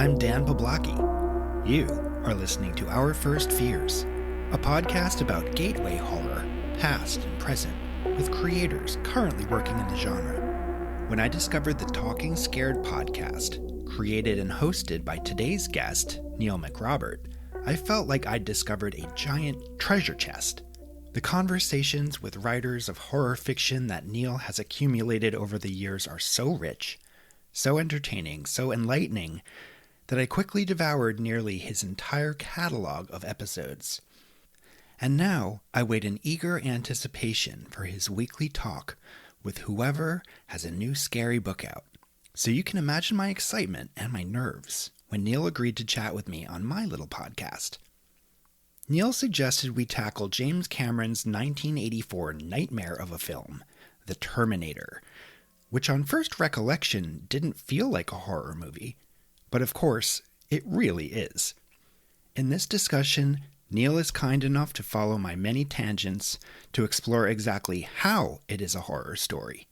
I'm Dan Poblacki. You are listening to Our First Fears, a podcast about gateway horror, past and present, with creators currently working in the genre. When I discovered the Talking Scared podcast, created and hosted by today's guest, Neil McRobert, I felt like I'd discovered a giant treasure chest. The conversations with writers of horror fiction that Neil has accumulated over the years are so rich, so entertaining, so enlightening, that I quickly devoured nearly his entire catalog of episodes. And now I wait in eager anticipation for his weekly talk with whoever has a new scary book out. So you can imagine my excitement and my nerves when Neil agreed to chat with me on my little podcast. Neil suggested we tackle James Cameron's 1984 nightmare of a film, The Terminator, which on first recollection didn't feel like a horror movie, but of course, it really is. In this discussion, Neil is kind enough to follow my many tangents to explore exactly how it is a horror story.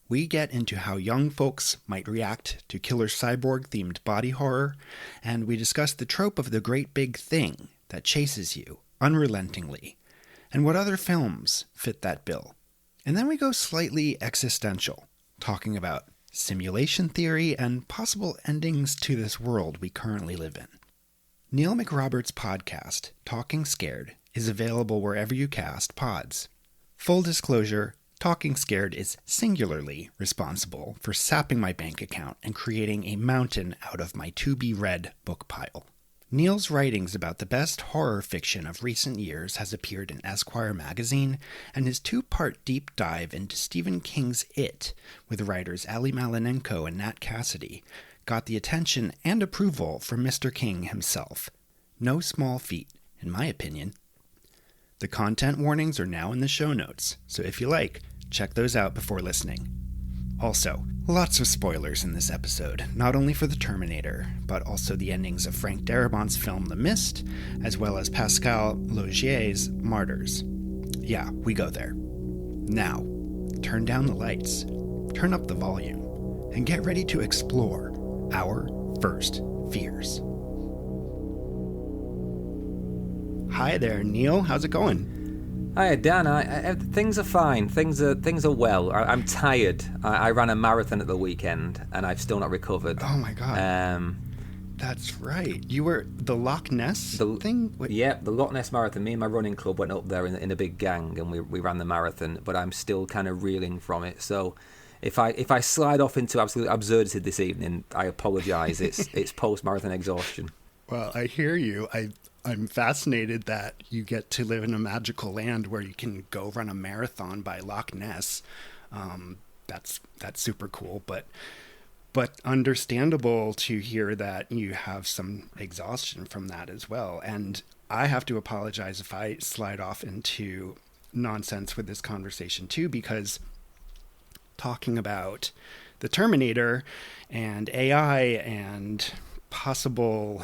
We get into how young folks might react to killer cyborg-themed body horror, and we discuss the trope of the great big thing that chases you unrelentingly, and what other films fit that bill. And then we go slightly existential, talking about simulation theory and possible endings to this world we currently live in. Neil McRobert's podcast, Talking Scared, is available wherever you cast pods. Full disclosure, Talking Scared is singularly responsible for sapping my bank account and creating a mountain out of my to-be-read book pile. Neil's writings about the best horror fiction of recent years has appeared in Esquire magazine, and his two-part deep dive into Stephen King's It, with writers Ali Malinenko and Nat Cassidy, got the attention and approval from Mr. King himself. No small feat, in my opinion. The content warnings are now in the show notes, so if you like, check those out before listening. Also, lots of spoilers in this episode, not only for The Terminator, but also the endings of Frank Darabont's film The Mist, as well as Pascal Laugier's Martyrs. Yeah, we go there. Now, turn down the lights, turn up the volume, and get ready to explore Our First Fears. Hi there, Neil. How's it going? Hi, Dan. Things are fine. Things are well. I'm tired. I ran a marathon at the weekend, and I've still not recovered. Oh my god. That's right. You were the Loch Ness thing? Yeah, the Loch Ness Marathon. Me and my running club went up there in a big gang, and we ran the marathon. But I'm still kind of reeling from it. So if I slide off into absolute absurdity this evening, I apologise. It's post-marathon exhaustion. Well, I hear you. I'm fascinated that you get to live in a magical land where you can go run a marathon by Loch Ness. That's super cool, but understandable to hear that you have some exhaustion from that as well. And I have to apologize if I slide off into nonsense with this conversation too, because talking about the Terminator and AI and possible,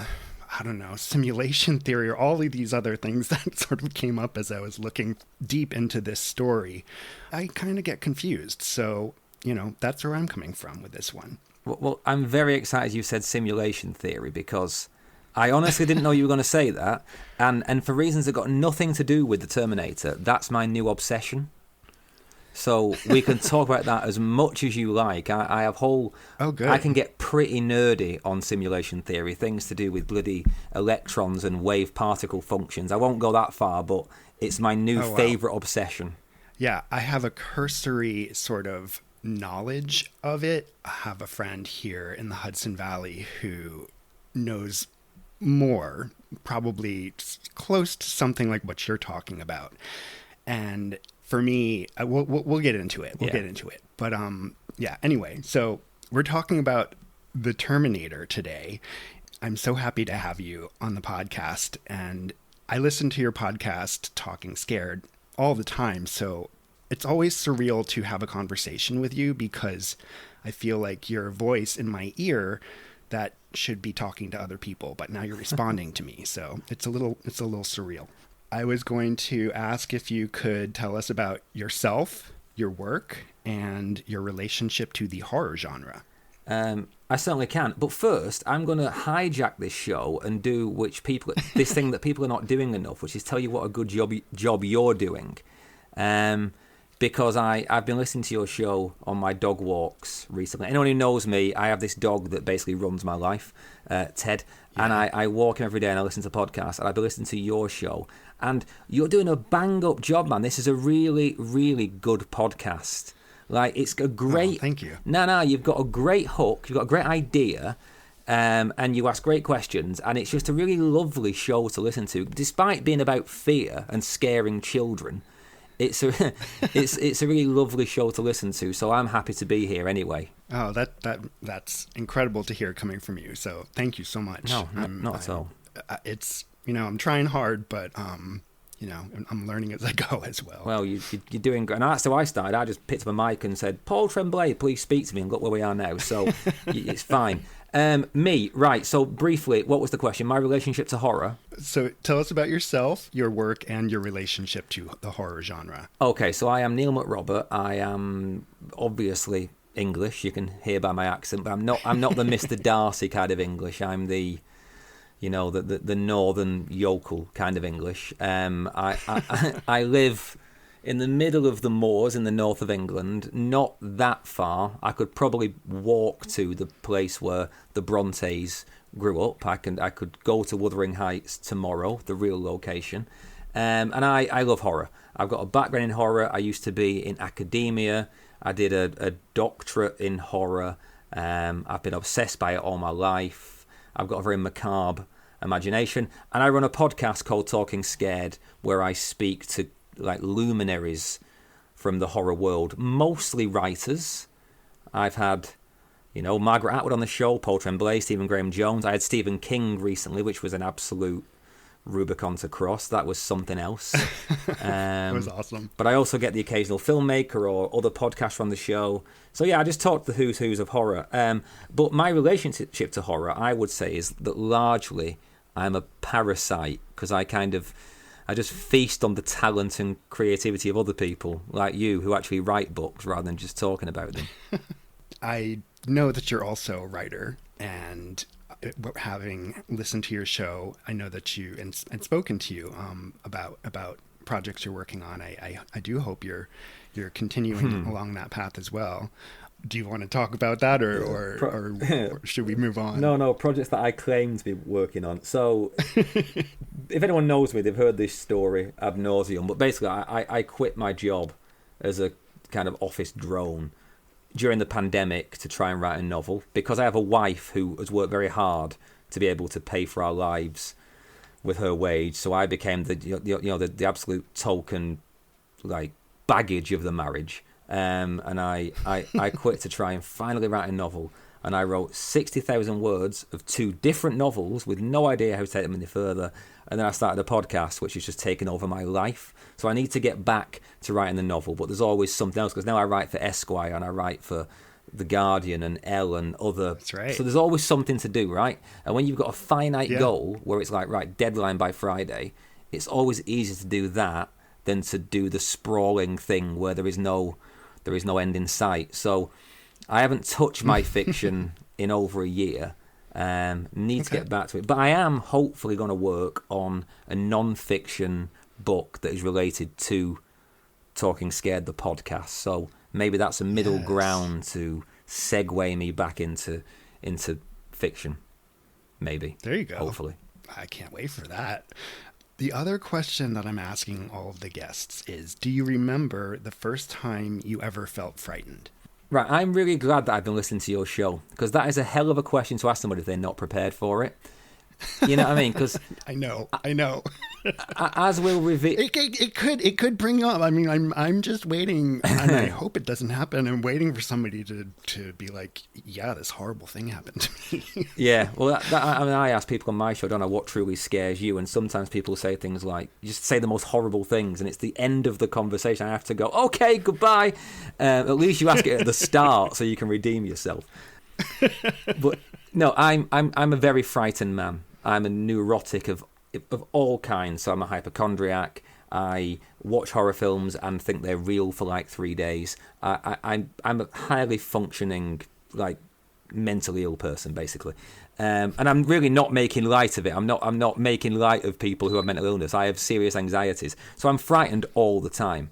I don't know, simulation theory or all of these other things that sort of came up as I was looking deep into this story, I kind of get confused. So, that's where I'm coming from with this one. Well, I'm very excited you said simulation theory, because I honestly didn't know you were going to say that. And for reasons that got nothing to do with the Terminator, that's my new obsession. So we can talk about that as much as you like. I have whole... Oh, good. I can get pretty nerdy on simulation theory, things to do with bloody electrons and wave particle functions. I won't go that far, but it's my new favourite obsession. Yeah, I have a cursory sort of knowledge of it. I have a friend here in the Hudson Valley who knows more, probably close to something like what you're talking about. And for me, we'll get into it. We'll get into it. But anyway, so we're talking about the Terminator today. I'm so happy to have you on the podcast. And I listen to your podcast, Talking Scared, all the time. So it's always surreal to have a conversation with you, because I feel like you're a voice in my ear that should be talking to other people, but now you're responding to me. So it's a little surreal. I was going to ask if you could tell us about yourself, your work, and your relationship to the horror genre. I certainly can. But first, I'm going to hijack this show and do this thing that people are not doing enough, which is tell you what a good job you're doing. Because I've been listening to your show on my dog walks recently. Anyone who knows me, I have this dog that basically runs my life, Ted. Yeah. And I walk him every day and I listen to podcasts. And I've been listening to your show. And you're doing a bang-up job, man. This is a really, really good podcast. Like, it's a great... Oh, thank you. No, you've got a great hook. You've got a great idea. And you ask great questions. And it's just a really lovely show to listen to. Despite being about fear and scaring children, it's a really lovely show to listen to. So I'm happy to be here anyway. Oh, that's incredible to hear coming from you. So thank you so much. No, not at all. It's, I'm trying hard, but... I'm learning as I go as well. Well, you're doing great. And that's how I started. I just picked up a mic and said, Paul Tremblay, please speak to me, and look where we are now. So it's fine. Right. So briefly, what was the question? My relationship to horror. So tell us about yourself, your work, and your relationship to the horror genre. Okay, so I am Neil McRobert. I am obviously English. You can hear by my accent, but I'm not the Mr. Darcy kind of English. I'm the northern yokel kind of English. I live in the middle of the moors in the north of England, not that far. I could probably walk to the place where the Brontes grew up. I could go to Wuthering Heights tomorrow, the real location. And I love horror. I've got a background in horror. I used to be in academia. I did a doctorate in horror. I've been obsessed by it all my life. I've got a very macabre imagination, and I run a podcast called Talking Scared, where I speak to like luminaries from the horror world, mostly writers. I've had, Margaret Atwood on the show, Paul Tremblay, Stephen Graham Jones. I had Stephen King recently, which was an absolute Rubicon to cross. That was something else. It was awesome. But I also get the occasional filmmaker or other podcasts on the show. So yeah, I just talk to the who's who's of horror. But my relationship to horror, I would say, is that largely I'm a parasite, because I just feast on the talent and creativity of other people like you who actually write books rather than just talking about them. I know that you're also a writer, and having listened to your show, I know that you and spoken to you about projects you're working on. I do hope you're continuing along that path as well. Do you want to talk about that, or should we move on? No, projects that I claim to be working on. So if anyone knows me, they've heard this story ad nauseum. But basically, I quit my job as a kind of office drone during the pandemic to try and write a novel, because I have a wife who has worked very hard to be able to pay for our lives with her wage. So I became the absolute token like baggage of the marriage. And I quit to try and finally write a novel, and I wrote 60,000 words of 2 different novels with no idea how to take them any further. And then I started a podcast, which has just taken over my life. So I need to get back to writing the novel, but there's always something else, because now I write for Esquire and I write for The Guardian and Elle and other. That's right. So there's always something to do, right? And when you've got a finite goal where it's like, right, deadline by Friday, it's always easier to do that than to do the sprawling thing where there is no end in sight. So I haven't touched my fiction in over a year. Need to get back to it. But I am hopefully going to work on a non-fiction book that is related to Talking Scared, the podcast. So maybe that's a middle ground to segue me back into fiction. Maybe. There you go. Hopefully. I can't wait for that. The other question that I'm asking all of the guests is, do you remember the first time you ever felt frightened? Right, I'm really glad that I've been listening to your show, because that is a hell of a question to ask somebody if they're not prepared for it. You know what I mean? Because I know. As we'll reveal, it could bring up. I mean, I'm just waiting, and I hope it doesn't happen. I'm waiting for somebody to be like, yeah, this horrible thing happened to me. Yeah, well, I ask people on my show, don't know what truly scares you, and sometimes people say things like, you just say the most horrible things, and it's the end of the conversation. I have to go, okay, goodbye. At least you ask it at the start so you can redeem yourself. But no, I'm a very frightened man. I'm a neurotic of all kinds. So I'm a hypochondriac. I watch horror films and think they're real for like 3 days. I'm a highly functioning, like, mentally ill person, basically. And I'm really not making light of it. I'm not making light of people who have mental illness. I have serious anxieties, so I'm frightened all the time.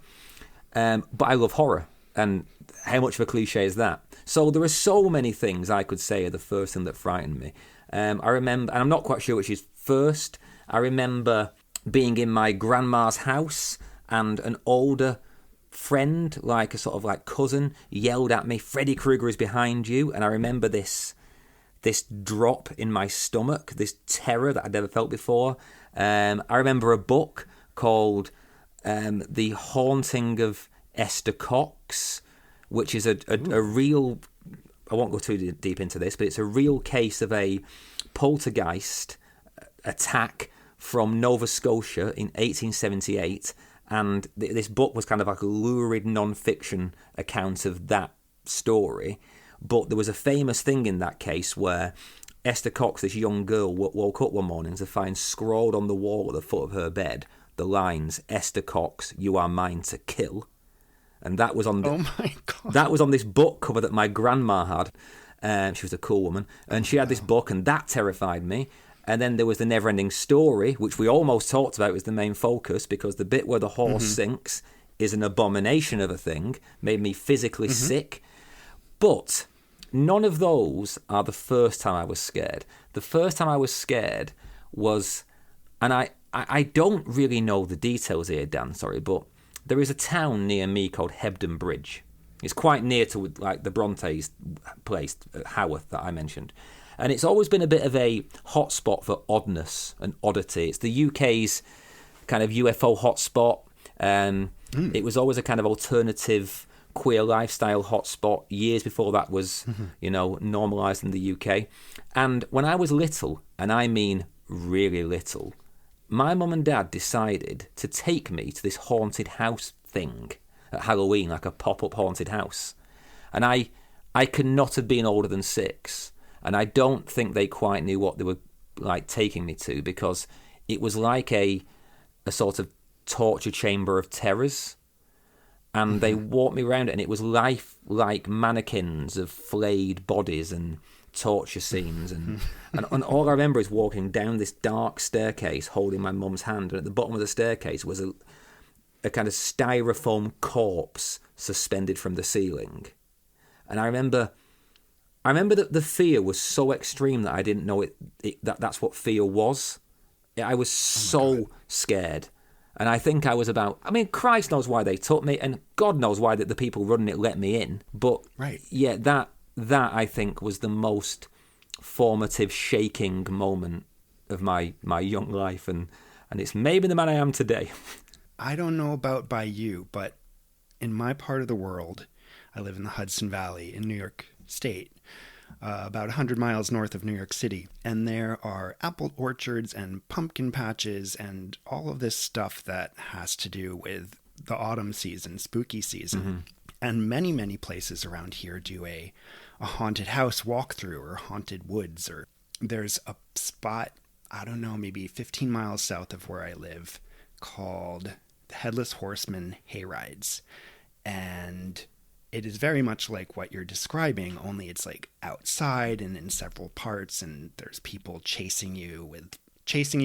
But I love horror, and how much of a cliche is that? So there are so many things I could say are the first thing that frightened me. I remember, and I'm not quite sure which is first. I remember being in my grandma's house, and an older friend, like a sort of like cousin, yelled at me, "Freddy Krueger is behind you." And I remember this drop in my stomach, this terror that I'd never felt before. I remember a book called The Haunting of Esther Cox, which is a real, I won't go too deep into this, but it's a real case of a poltergeist attack from Nova Scotia in 1878. And this book was kind of like a lurid non-fiction account of that story. But there was a famous thing in that case where Esther Cox, this young girl, woke up one morning to find scrawled on the wall at the foot of her bed the lines, "Esther Cox, you are mine to kill." And that was on oh my God. That was on this book cover that my grandma had. She was a cool woman. And she had this book, and that terrified me. And then there was the Neverending Story, which we almost talked about as the main focus, because the bit where the horse sinks is an abomination of a thing, made me physically sick. But none of those are the first time I was scared. The first time I was scared was, and I don't really know the details here, Dan, sorry, but there is a town near me called Hebden Bridge. It's quite near to like the Brontes' place, Haworth, that I mentioned. And it's always been a bit of a hotspot for oddness and oddity. It's the UK's kind of UFO hotspot. It was always a kind of alternative queer lifestyle hotspot years before that was, normalised in the UK. And when I was little, and I mean really little, my mum and dad decided to take me to this haunted house thing at Halloween, like a pop-up haunted house. And I could not have been older than 6. And I don't think they quite knew what they were like taking me to, because it was like a sort of torture chamber of terrors. And they walked me around it, and it was like mannequins of flayed bodies and torture scenes. And all I remember is walking down this dark staircase holding my mum's hand. And at the bottom of the staircase was a kind of styrofoam corpse suspended from the ceiling. And I remember that the fear was so extreme that I didn't know that's what fear was. I was so scared. And I think I was Christ knows why they took me, and God knows why the people running it let me in. But yeah, that I think was the most formative, shaking moment of my young life, and it's maybe the man I am today. I don't know about by you, but in my part of the world, I live in the Hudson Valley in New York State, about 100 miles north of New York City. And there are apple orchards and pumpkin patches and all of this stuff that has to do with the autumn season, spooky season. And many, many places around here do a haunted house walkthrough or haunted woods. Or there's a spot, I don't know, maybe 15 miles south of where I live, called the Headless Horseman Hayrides. And it is very much like what you're describing, only it's like outside and in several parts, and there's people chasing you,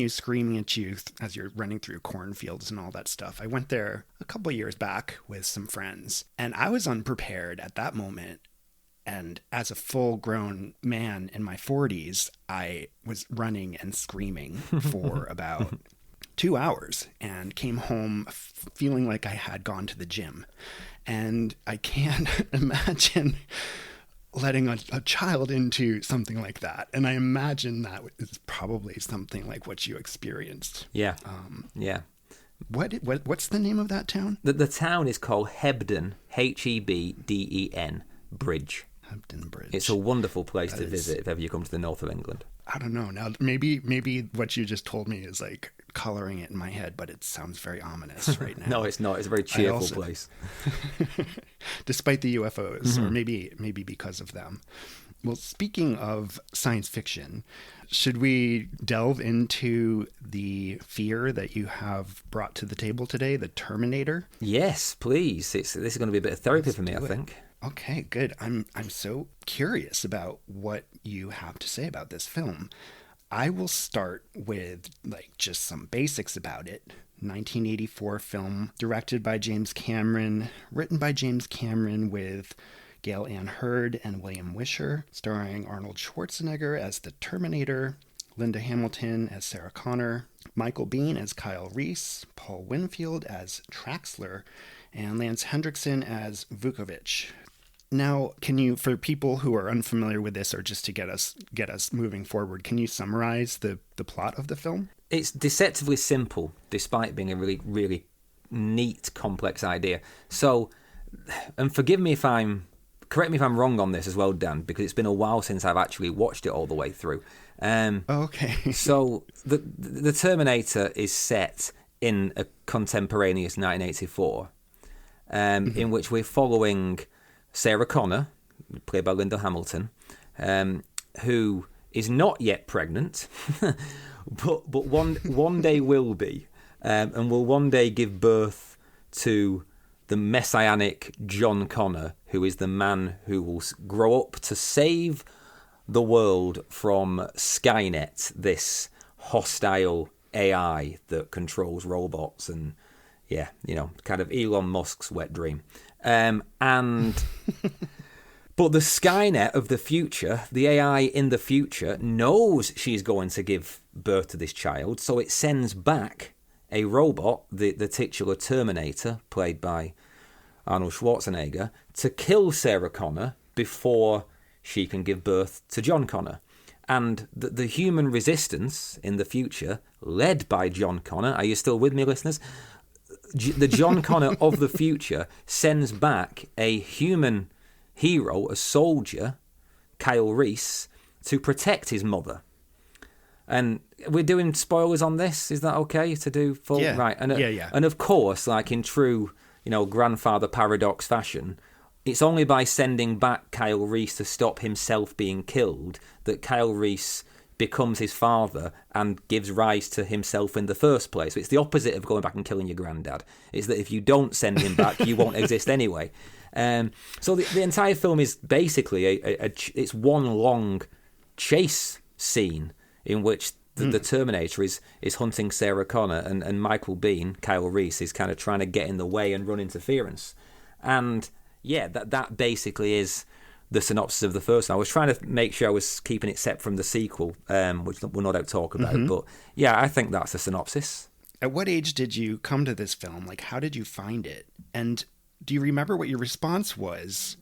screaming at you as you're running through cornfields and all that stuff. I went there a couple years back with some friends, and I was unprepared at that moment. And as a full-grown man in my 40s, I was running and screaming for about 2 hours and came home feeling like I had gone to the gym. And I can't imagine letting a child into something like that. And I imagine that is probably something like what you experienced. Yeah. Yeah. What's the name of that town? The town is called Hebden, Hebden Bridge. Hebden Bridge. It's a wonderful place to visit if ever you come to the north of England. I don't know. Now, maybe what you just told me is like coloring it in my head, but it sounds very ominous right now. No, it's not. It's a very cheerful place. Despite the UFOs, or maybe because of them. Well, speaking of science fiction, should we delve into the fear that you have brought to the table today, the Terminator? Yes, please. This is going to be a bit of therapy for me, I think. Okay, good. I'm so curious about what you have to say about this film. I will start with just some basics about it. 1984 film, directed by James Cameron, written by James Cameron with Gail Ann Hurd and William Wisher, starring Arnold Schwarzenegger as the Terminator, Linda Hamilton as Sarah Connor, Michael Biehn as Kyle Reese, Paul Winfield as Traxler, and Lance Hendrickson as Vukovich. Now, can you, for people who are unfamiliar with this, or just to get us moving forward, can you summarize the plot of the film? It's deceptively simple, despite being a really, really neat, complex idea. So, and correct me if I'm wrong on this as well, Dan, because it's been a while since I've actually watched it all the way through. Okay. So the Terminator is set in a contemporaneous 1984, in which we're following Sarah Connor, played by Linda Hamilton, who is not yet pregnant, but one day will be, and will one day give birth to the messianic John Connor, who is the man who will grow up to save the world from Skynet, this hostile AI that controls robots and, kind of Elon Musk's wet dream. But the Skynet of the future, the AI in the future, knows she's going to give birth to this child, so it sends back a robot, the titular Terminator, played by Arnold Schwarzenegger, to kill Sarah Connor before she can give birth to John Connor. And the human resistance in the future, led by John Connor, are you still with me, listeners? The John Connor of the future sends back a human hero, a soldier, Kyle Reese, to protect his mother. And we're doing spoilers on this. Is that okay to do full? Yeah. Right. And, yeah. And of course, like in true, grandfather paradox fashion, it's only by sending back Kyle Reese to stop himself being killed that Kyle Reese becomes his father and gives rise to himself in the first place. So it's the opposite of going back and killing your granddad. It's that if you don't send him back, you won't exist anyway. So the entire film is basically it's one long chase scene in which the Terminator is hunting Sarah Connor, and Michael Biehn, Kyle Reese, is kind of trying to get in the way and run interference. And yeah, that basically is the synopsis of the first one. I was trying to make sure I was keeping it separate from the sequel, which we'll no doubt talk about. But yeah, I think that's the synopsis. At what age did you come to this film? How did you find it? And do you remember what your response was?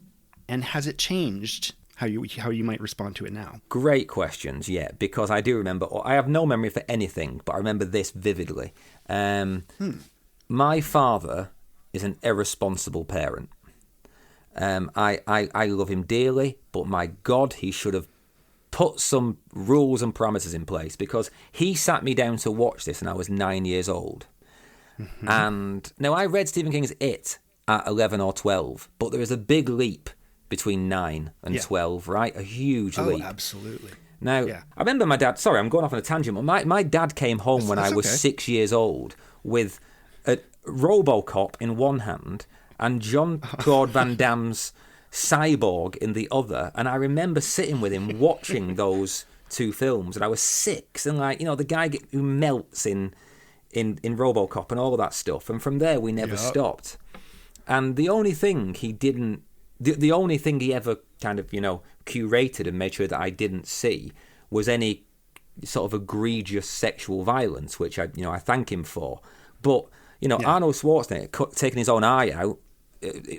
And has it changed how you might respond to it now? Great questions, yeah, because I do remember. I have no memory for anything, but I remember this vividly. My father is an irresponsible parent. I love him dearly, but my God, he should have put some rules and parameters in place, because he sat me down to watch this and I was 9 years old. And now I read Stephen King's It at 11 or 12, but there is a big leap between 9 and 12, right? A huge leap. Oh, absolutely. Now, I remember my dad, sorry, I'm going off on a tangent, but my dad came home when I was 6 years old with a RoboCop in one hand and Jean-Claude Van Damme's Cyborg in the other. And I remember sitting with him watching those two films, and I was 6, and the guy who melts in RoboCop and all of that stuff. And from there, we never stopped. And the only thing he didn't, the only thing he ever kind of, curated and made sure that I didn't see was any sort of egregious sexual violence, which I thank him for. But, Arnold Schwarzenegger taking his own eye out,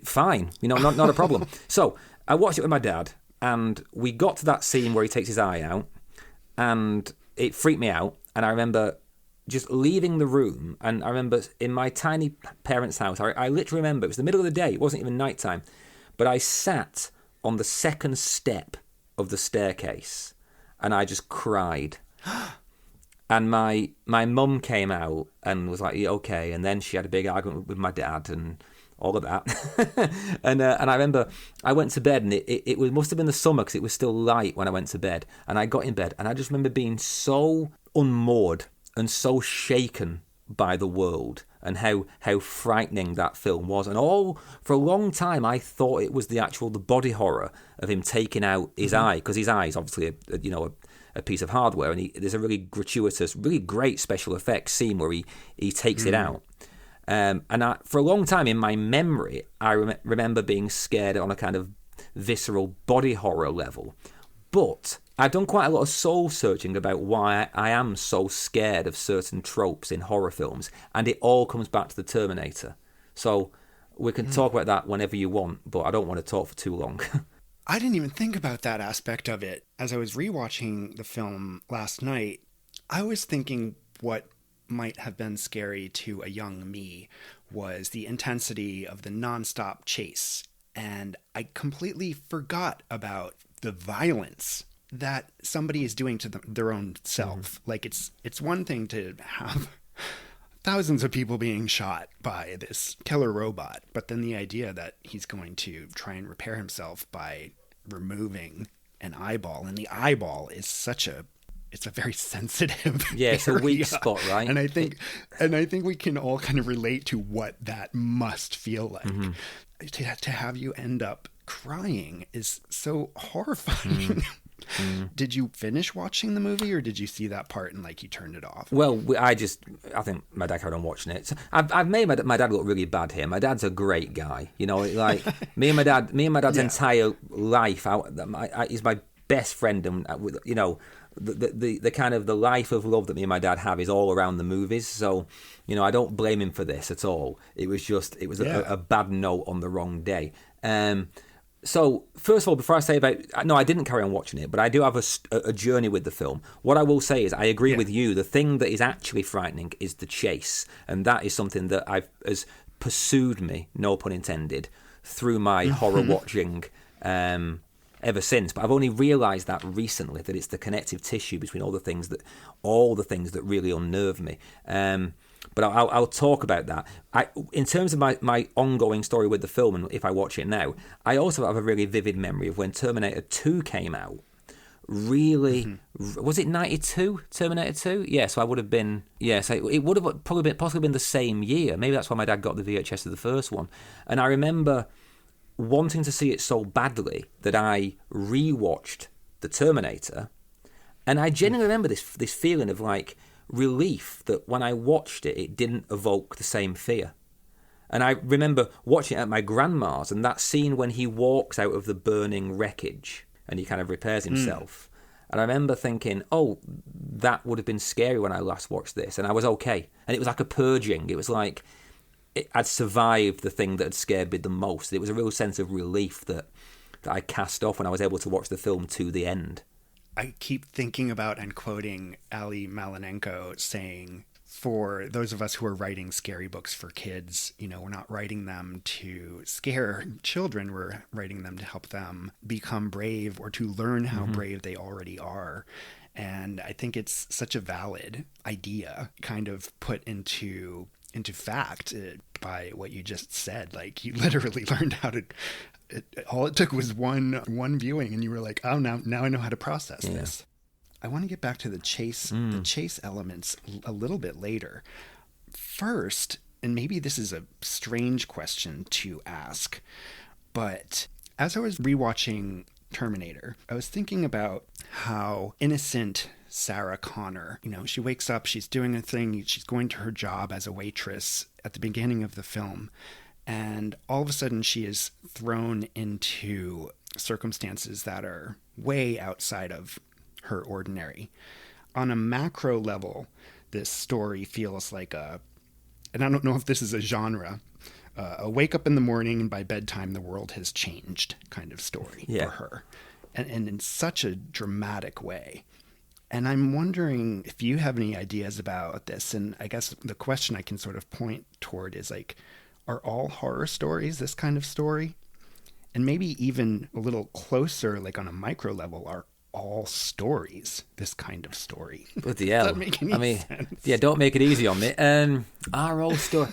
fine, not a problem. So I watched it with my dad, and we got to that scene where he takes his eye out, and it freaked me out. And I remember just leaving the room, and I remember in my tiny parents' house, I literally remember it was the middle of the day, it wasn't even nighttime, but I sat on the second step of the staircase, and I just cried. And my mum came out and was like, yeah, okay, and then she had a big argument with my dad and all of that. And I remember I went to bed, and it must have been the summer because it was still light when I went to bed. And I got in bed, and I just remember being so unmoored and so shaken by the world and how frightening that film was. And all for a long time, I thought it was the body horror of him taking out his eye, because his eye is obviously a piece of hardware, and there's a really gratuitous, really great special effects scene where he takes it out. And for a long time in my memory, I remember being scared on a kind of visceral body horror level. But I've done quite a lot of soul searching about why I am so scared of certain tropes in horror films, and it all comes back to the Terminator. So we can talk about that whenever you want, but I don't want to talk for too long. I didn't even think about that aspect of it. As I was rewatching the film last night, I was thinking what might have been scary to a young me was the intensity of the nonstop chase. And I completely forgot about the violence that somebody is doing to their own self. Like it's one thing to have thousands of people being shot by this killer robot, but then the idea that he's going to try and repair himself by removing an eyeball, and the eyeball is it's a very sensitive it's a weak spot, right? And I think we can all kind of relate to what that must feel like. To have you end up crying is so horrifying. Did you finish watching the movie, or did you see that part and you turned it off? Well, I think my dad carried on watching it. So I've made my dad look really bad here. My dad's a great guy, like me and my dad's entire life. He's my best friend, and the kind of the life of love that me and my dad have is all around the movies. So I don't blame him for this at all. It was a bad note on the wrong day. So, first of all, before I say no, I didn't carry on watching it, but I do have a journey with the film. What I will say is I agree with you. The thing that is actually frightening is the chase. And that is something that has pursued me, no pun intended, through my horror watching ever since. But I've only realised that recently, that it's the connective tissue between all the things that really unnerve me. But I'll talk about that. In terms of my ongoing story with the film, and if I watch it now, I also have a really vivid memory of when Terminator 2 came out. Really, was it 92? Terminator 2? Yeah, so I would have been. Yeah, so it would have possibly been the same year. Maybe that's why my dad got the VHS of the first one. And I remember wanting to see it so badly that I rewatched the Terminator, and I genuinely remember this feeling of relief that when I watched it, it didn't evoke the same fear. And I remember watching it at my grandma's, and that scene when he walks out of the burning wreckage and he kind of repairs himself. And I remember thinking, oh, that would have been scary when I last watched this, and I was okay. And it was like a purging. It was like I'd survived the thing that had scared me the most. It was a real sense of relief that I cast off when I was able to watch the film to the end. I keep thinking about and quoting Ali Malinenko saying, for those of us who are writing scary books for kids, we're not writing them to scare children. We're writing them to help them become brave, or to learn how brave they already are. And I think it's such a valid idea kind of put into fact by what you just said. You literally learned how to... all it took was one viewing, and you were like, oh, now I know how to process this. I want to get back to the chase elements a little bit later. First, and maybe this is a strange question to ask, but as I was rewatching Terminator, I was thinking about how innocent Sarah Connor, she wakes up, she's doing a thing, she's going to her job as a waitress at the beginning of the film. And all of a sudden she is thrown into circumstances that are way outside of her ordinary. On a macro level, this story feels like and I don't know if this is a genre, a wake up in the morning and by bedtime the world has changed kind of story for her. And in such a dramatic way. And I'm wondering if you have any ideas about this. And I guess the question I can sort of point toward is are all horror stories this kind of story? And maybe even a little closer, on a micro level, are all stories this kind of story? Bloody Does hell. that make any sense? Yeah, don't make it easy on me. Our old story.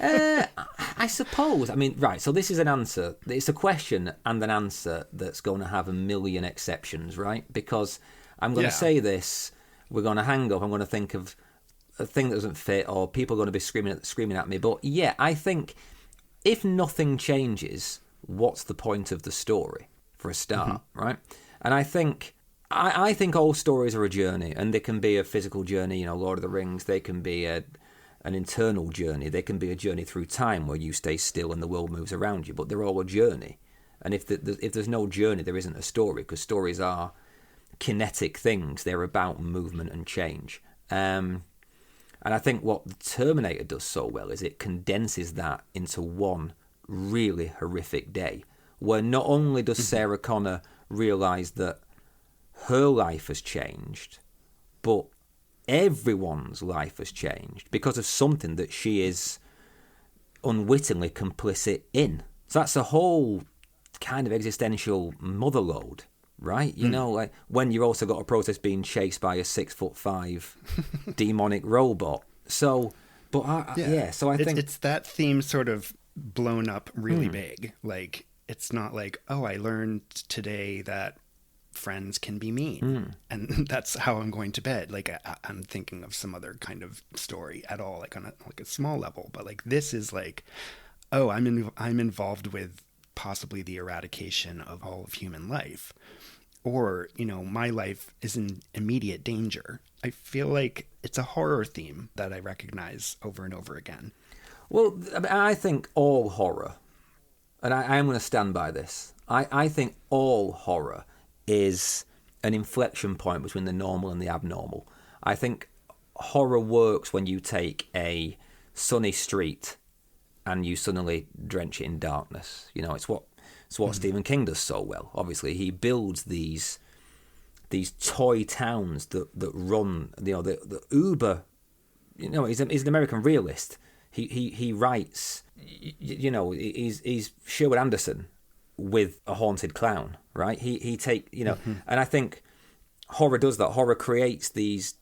I suppose. I mean, right, so this is an answer. It's a question and an answer that's going to have a million exceptions, right? Because I'm going to say this, we're going to hang up, I'm going to think of a thing that doesn't fit, or people are going to be screaming at me. But yeah, I think if nothing changes, what's the point of the story, for a start, right? And I think all stories are a journey, and they can be a physical journey, you know, Lord of the Rings. They can be an internal journey. They can be a journey through time where you stay still and the world moves around you. But they're all a journey. And if there's no journey, there isn't a story, because stories are kinetic things. They're about movement and change. And I think what the Terminator does so well is it condenses that into one really horrific day, where not only does Sarah Connor realise that her life has changed, but everyone's life has changed because of something that she is unwittingly complicit in. So that's a whole kind of existential motherload, right? You know, like when you've also got a process being chased by a 6'5" demonic robot. So, but so I think it's that theme sort of blown up really big. Like, it's not like, oh, I learned today that friends can be mean, and that's how I'm going to bed. Like, I'm thinking of some other kind of story at all, like on a small level. But like, this is like, oh, I'm involved with possibly the eradication of all of human life, or, you know, my life is in immediate danger. I feel like it's a horror theme that I recognize over and over again. Well, I think all horror, and I am going to stand by this, I think all horror is an inflection point between the normal and the abnormal. I think horror works when you take a sunny street and you suddenly drench it in darkness. You know, it's what Stephen King does so well. Obviously, he builds these toy towns that run, you know, the uber. You know, he's an American realist. He writes, you know, he's Sherwood Anderson with a haunted clown, right? He take, you know, and I think horror does that. Horror creates these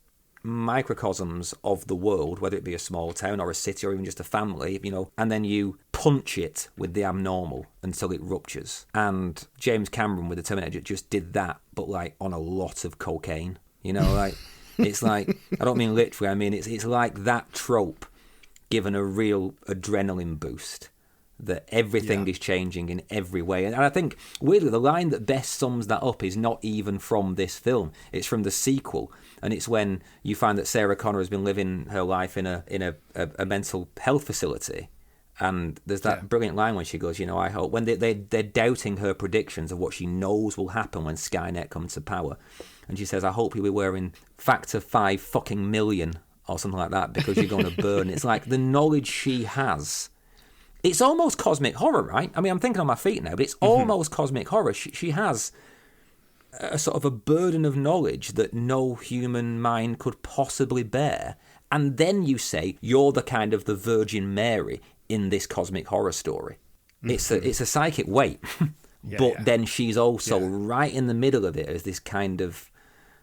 microcosms of the world, whether it be a small town or a city or even just a family, you know, and then you punch it with the abnormal until it ruptures. And James Cameron with the Terminator just did that, but like on a lot of cocaine, you know, like it's like, I don't mean literally, I mean it's like that trope given a real adrenaline boost, that everything is changing in every way. And I think, weirdly, the line that best sums that up is not even from this film. It's from the sequel. And it's when you find that Sarah Connor has been living her life in a mental health facility. And there's that brilliant line when she goes, you know, I hope, when they're doubting her predictions of what she knows will happen when Skynet comes to power. And she says, I hope you'll be wearing factor 5 fucking million or something like that, because you're going to burn. It's like the knowledge she has. It's almost cosmic horror, right? I mean, I'm thinking on my feet now, but it's almost cosmic horror. She has a sort of a burden of knowledge that no human mind could possibly bear. And then you say, you're the kind of the Virgin Mary in this cosmic horror story. It's a psychic weight. Then she's also right in the middle of it as this kind of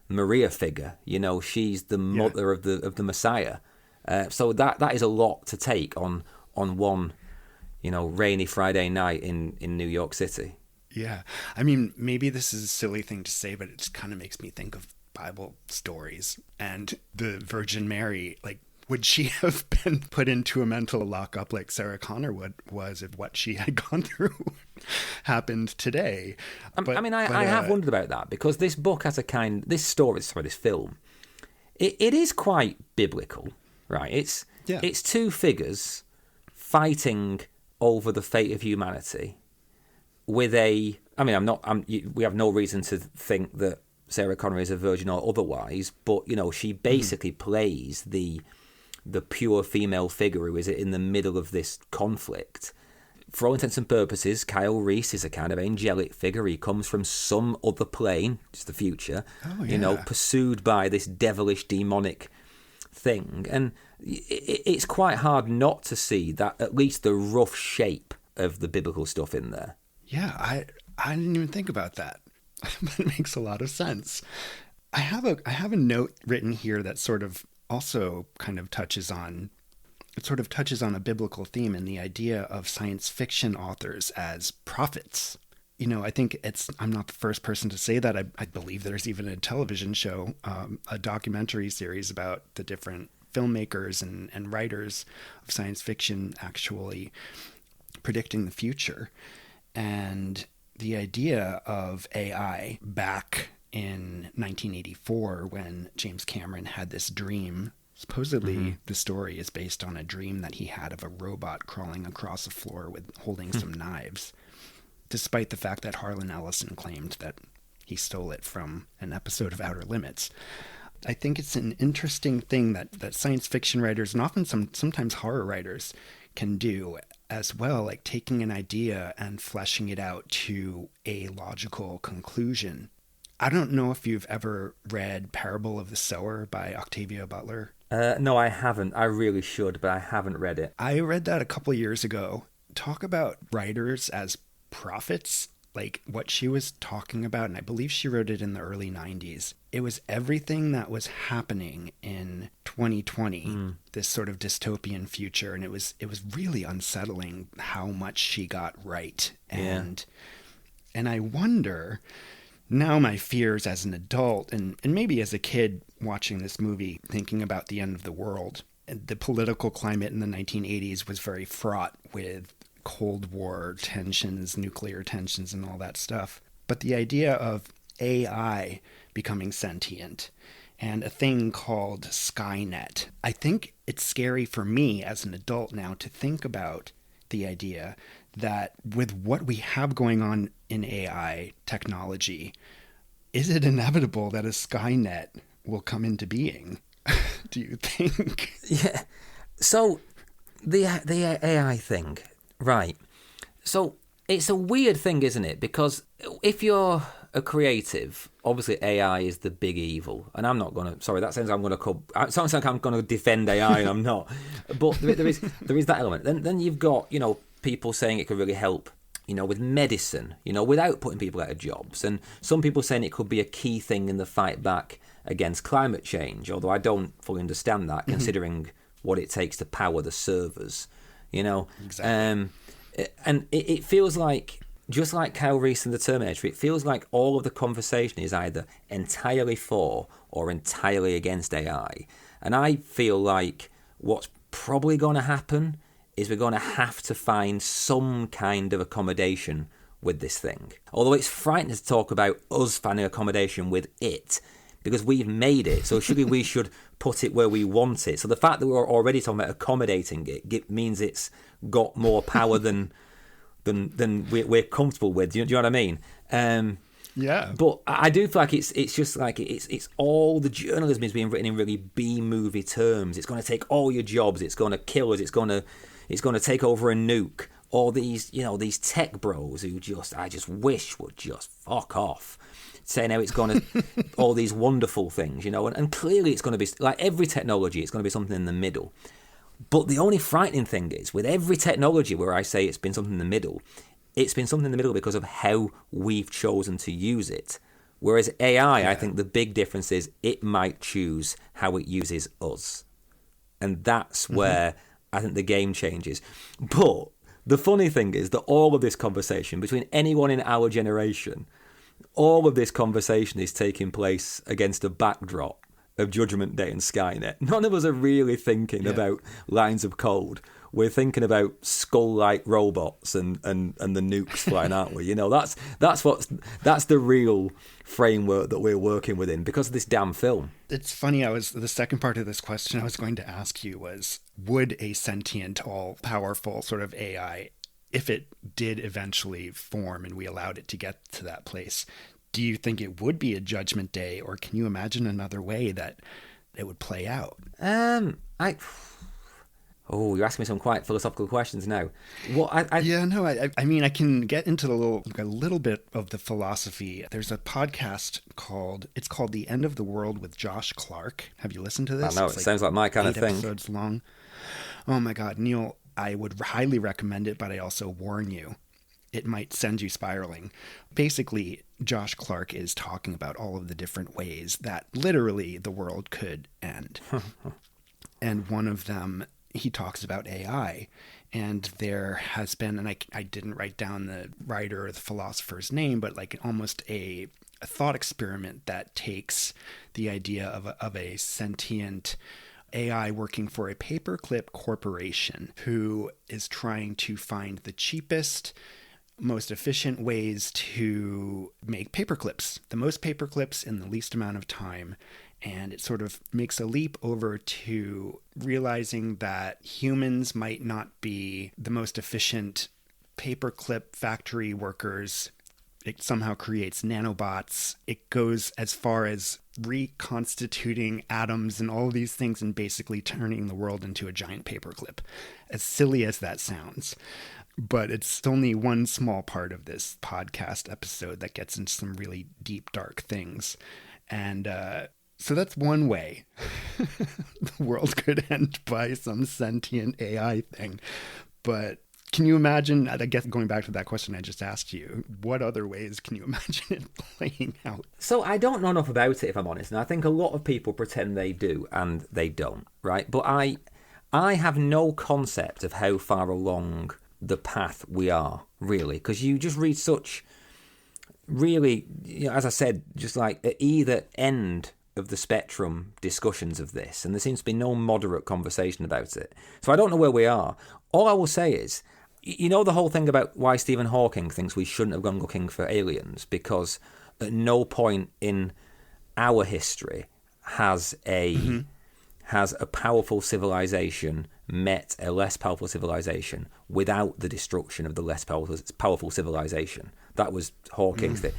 Maria figure. You know, she's the mother of the Messiah. So that is a lot to take on one, you know, rainy Friday night in New York City. Yeah. I mean, maybe this is a silly thing to say, but it just kind of makes me think of Bible stories and the Virgin Mary. Like, would she have been put into a mental lockup like Sarah Connor was if what she had gone through happened today? I have wondered about that, because this book has this film, it is quite biblical, right? It's two figures fighting over the fate of humanity with we have no reason to think that Sarah Connor is a virgin or otherwise, but, you know, she basically plays the pure female figure who is in the middle of this conflict. For all intents and purposes, Kyle Reese is a kind of angelic figure. He comes from some other plane, just the future, you know, pursued by this devilish, demonic thing. And it's quite hard not to see that, at least the rough shape of the biblical stuff in there. Yeah, I didn't even think about that. But it makes a lot of sense. I have a note written here that sort of also kind of touches on a biblical theme in the idea of science fiction authors as prophets. I think I'm not the first person to say that. I believe there's even a television show, a documentary series about the different filmmakers and writers of science fiction actually predicting the future. And the idea of AI back in 1984, when James Cameron had this dream, supposedly the story is based on a dream that he had of a robot crawling across a floor with holding some knives, despite the fact that Harlan Ellison claimed that he stole it from an episode of Outer Limits. I think it's an interesting thing that science fiction writers, and often sometimes horror writers, can do as well, like taking an idea and fleshing it out to a logical conclusion. I don't know if you've ever read Parable of the Sower by Octavia Butler. No, I haven't. I really should, but I haven't read it. I read that a couple of years ago. Talk about writers as prophets, like what she was talking about, and I believe she wrote it in the early 90s. It was everything that was happening in 2020, this sort of dystopian future, and it was really unsettling how much she got right. And I wonder, now my fears as an adult, and maybe as a kid watching this movie, thinking about the end of the world, the political climate in the 1980s was very fraught with Cold War tensions, nuclear tensions, and all that stuff. But the idea of AI becoming sentient and a thing called Skynet, I think it's scary for me as an adult now to think about the idea that with what we have going on in AI technology, is it inevitable that a Skynet will come into being? Do you think? Yeah. So the AI thing, right. So it's a weird thing, isn't it? Because if you're a creative, obviously AI is the big evil. And I'm not going to, sorry, that sounds it sounds like I'm going to defend AI and I'm not. But there is that element. Then you've got, people saying it could really help, with medicine, without putting people out of jobs. And some people saying it could be a key thing in the fight back against climate change, although I don't fully understand that, considering what it takes to power the servers, Exactly. And it feels like, just like Kyle Reese in the Terminator, it feels like all of the conversation is either entirely for or entirely against AI. And I feel like what's probably going to happen is we're going to have to find some kind of accommodation with this thing. Although it's frightening to talk about us finding accommodation with it, because we've made it, so surely we should put it where we want it. So the fact that we're already talking about accommodating it means it's got more power than we're comfortable with. Do you know what I mean? Yeah. But I do feel like it's just like it's all the journalism is being written in really B-movie terms. It's going to take all your jobs. It's going to kill us. It's going to take over a nuke. All these these tech bros who I just wish would just fuck off. Saying how it's going to all these wonderful things, and clearly it's going to be like every technology. It's going to be something in the middle. But the only frightening thing is, with every technology where I say it's been something in the middle, it's been something in the middle because of how we've chosen to use it. Whereas AI, I think the big difference is it might choose how it uses us. And that's where I think the game changes. But the funny thing is that all of this conversation between anyone in our generation, all of this conversation is taking place against a backdrop of Judgment Day and Skynet. None of us are really thinking about lines of code. We're thinking about skull-like robots and the nukes flying, aren't we? That's the real framework that we're working within because of this damn film. It's funny. The second part of this question I was going to ask you was, would a sentient, all-powerful sort of AI, if it did eventually form and we allowed it to get to that place, do you think it would be a Judgment Day, or can you imagine another way that it would play out? You're asking me some quite philosophical questions now. I mean, I can get into a little bit of the philosophy. There's a podcast called The End of the World with Josh Clark. Have you listened to this? I know, it sounds like my kind of thing. 8 episodes long. Oh my God, Neil, I would highly recommend it, but I also warn you, it might send you spiraling. Basically, Josh Clark is talking about all of the different ways that literally the world could end. And one of them, he talks about AI. And there has been, and I didn't write down the writer or the philosopher's name, but like almost a thought experiment that takes the idea of a sentient AI working for a paperclip corporation who is trying to find the cheapest, most efficient ways to make paperclips, the most paperclips in the least amount of time. And it sort of makes a leap over to realizing that humans might not be the most efficient paperclip factory workers. It somehow creates nanobots. It goes as far as reconstituting atoms and all of these things and basically turning the world into a giant paperclip. As silly as that sounds. But it's only one small part of this podcast episode that gets into some really deep, dark things. And so that's one way the world could end by some sentient AI thing. But can you imagine, I guess going back to that question I just asked you, what other ways can you imagine it playing out? So I don't know enough about it, if I'm honest. And I think a lot of people pretend they do and they don't, right? But I have no concept of how far along the path we are, really. Because you just read such, really, as I said, just like at either end of the spectrum discussions of this, and there seems to be no moderate conversation about it. So I don't know where we are. All I will say is, you know the whole thing about why Stephen Hawking thinks we shouldn't have gone looking for aliens, because at no point in our history has a powerful civilization met a less powerful civilization without the destruction of the less powerful civilization. That was Hawking's thing.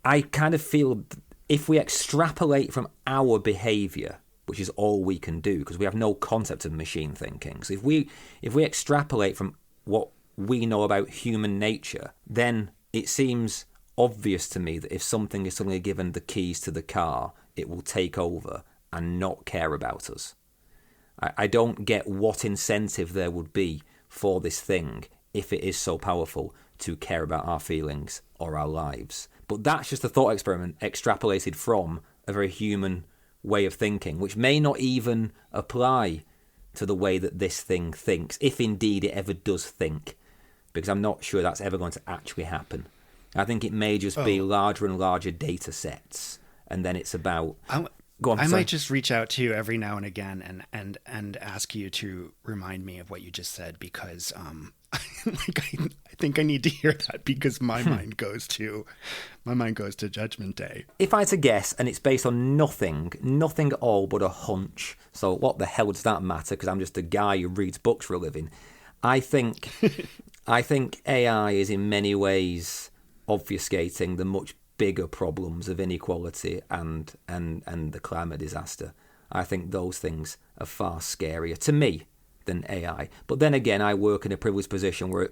I kind of feel if we extrapolate from our behavior, which is all we can do because we have no concept of machine thinking. So if we extrapolate from what we know about human nature, then it seems obvious to me that if something is suddenly given the keys to the car, it will take over and not care about us. I don't get what incentive there would be for this thing, if it is so powerful, to care about our feelings or our lives. But that's just a thought experiment extrapolated from a very human way of thinking, which may not even apply to the way that this thing thinks, if indeed it ever does think, because I'm not sure that's ever going to actually happen. I think it may just be larger and larger data sets, and then it's about... I might just reach out to you every now and again and ask you to remind me of what you just said, because I think I need to hear that, because my mind goes to Judgment Day. If I had to guess, and it's based on nothing at all but a hunch, so what the hell does that matter? Because I'm just a guy who reads books for a living. I think AI is in many ways obfuscating the much bigger problems of inequality and the climate disaster. I think those things are far scarier to me than AI. But then again, I work in a privileged position where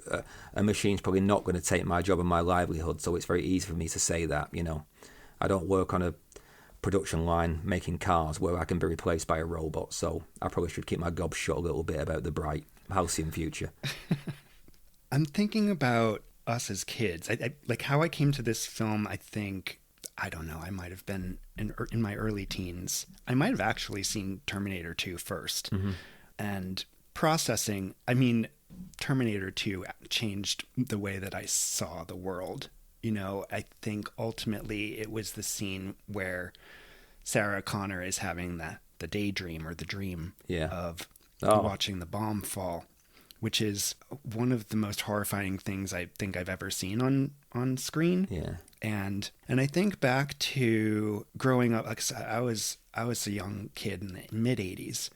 a machine's probably not going to take my job and my livelihood, so it's very easy for me to say that, you know. I don't work on a production line making cars where I can be replaced by a robot, so I probably should keep my gob shut a little bit about the bright, halcyon future. I'm thinking about us as kids. I like how I came to this film. I don't know, I might have been in my early teens. I might have actually seen Terminator 2 first. And processing, I mean, Terminator 2 changed the way that I saw the world. You know, I think ultimately it was the scene where Sarah Connor is having the daydream or the dream of watching the bomb fall, which is one of the most horrifying things I think I've ever seen on screen. Yeah. And I think back to growing up. Like, I was a young kid in the mid 80s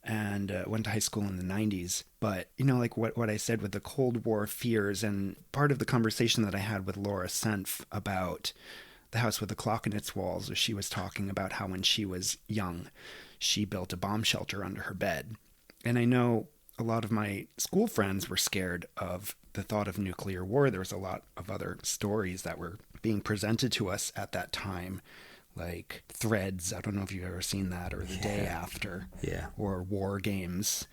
and went to high school in the 90s. But, you know, like what I said with the Cold War fears, and part of the conversation that I had with Laura Senf about The House with the Clock in Its Walls, she was talking about how when she was young, she built a bomb shelter under her bed. And I know a lot of my school friends were scared of the thought of nuclear war. There was a lot of other stories that were being presented to us at that time, like Threads. I don't know if you've ever seen that, or The Day After, or War Games.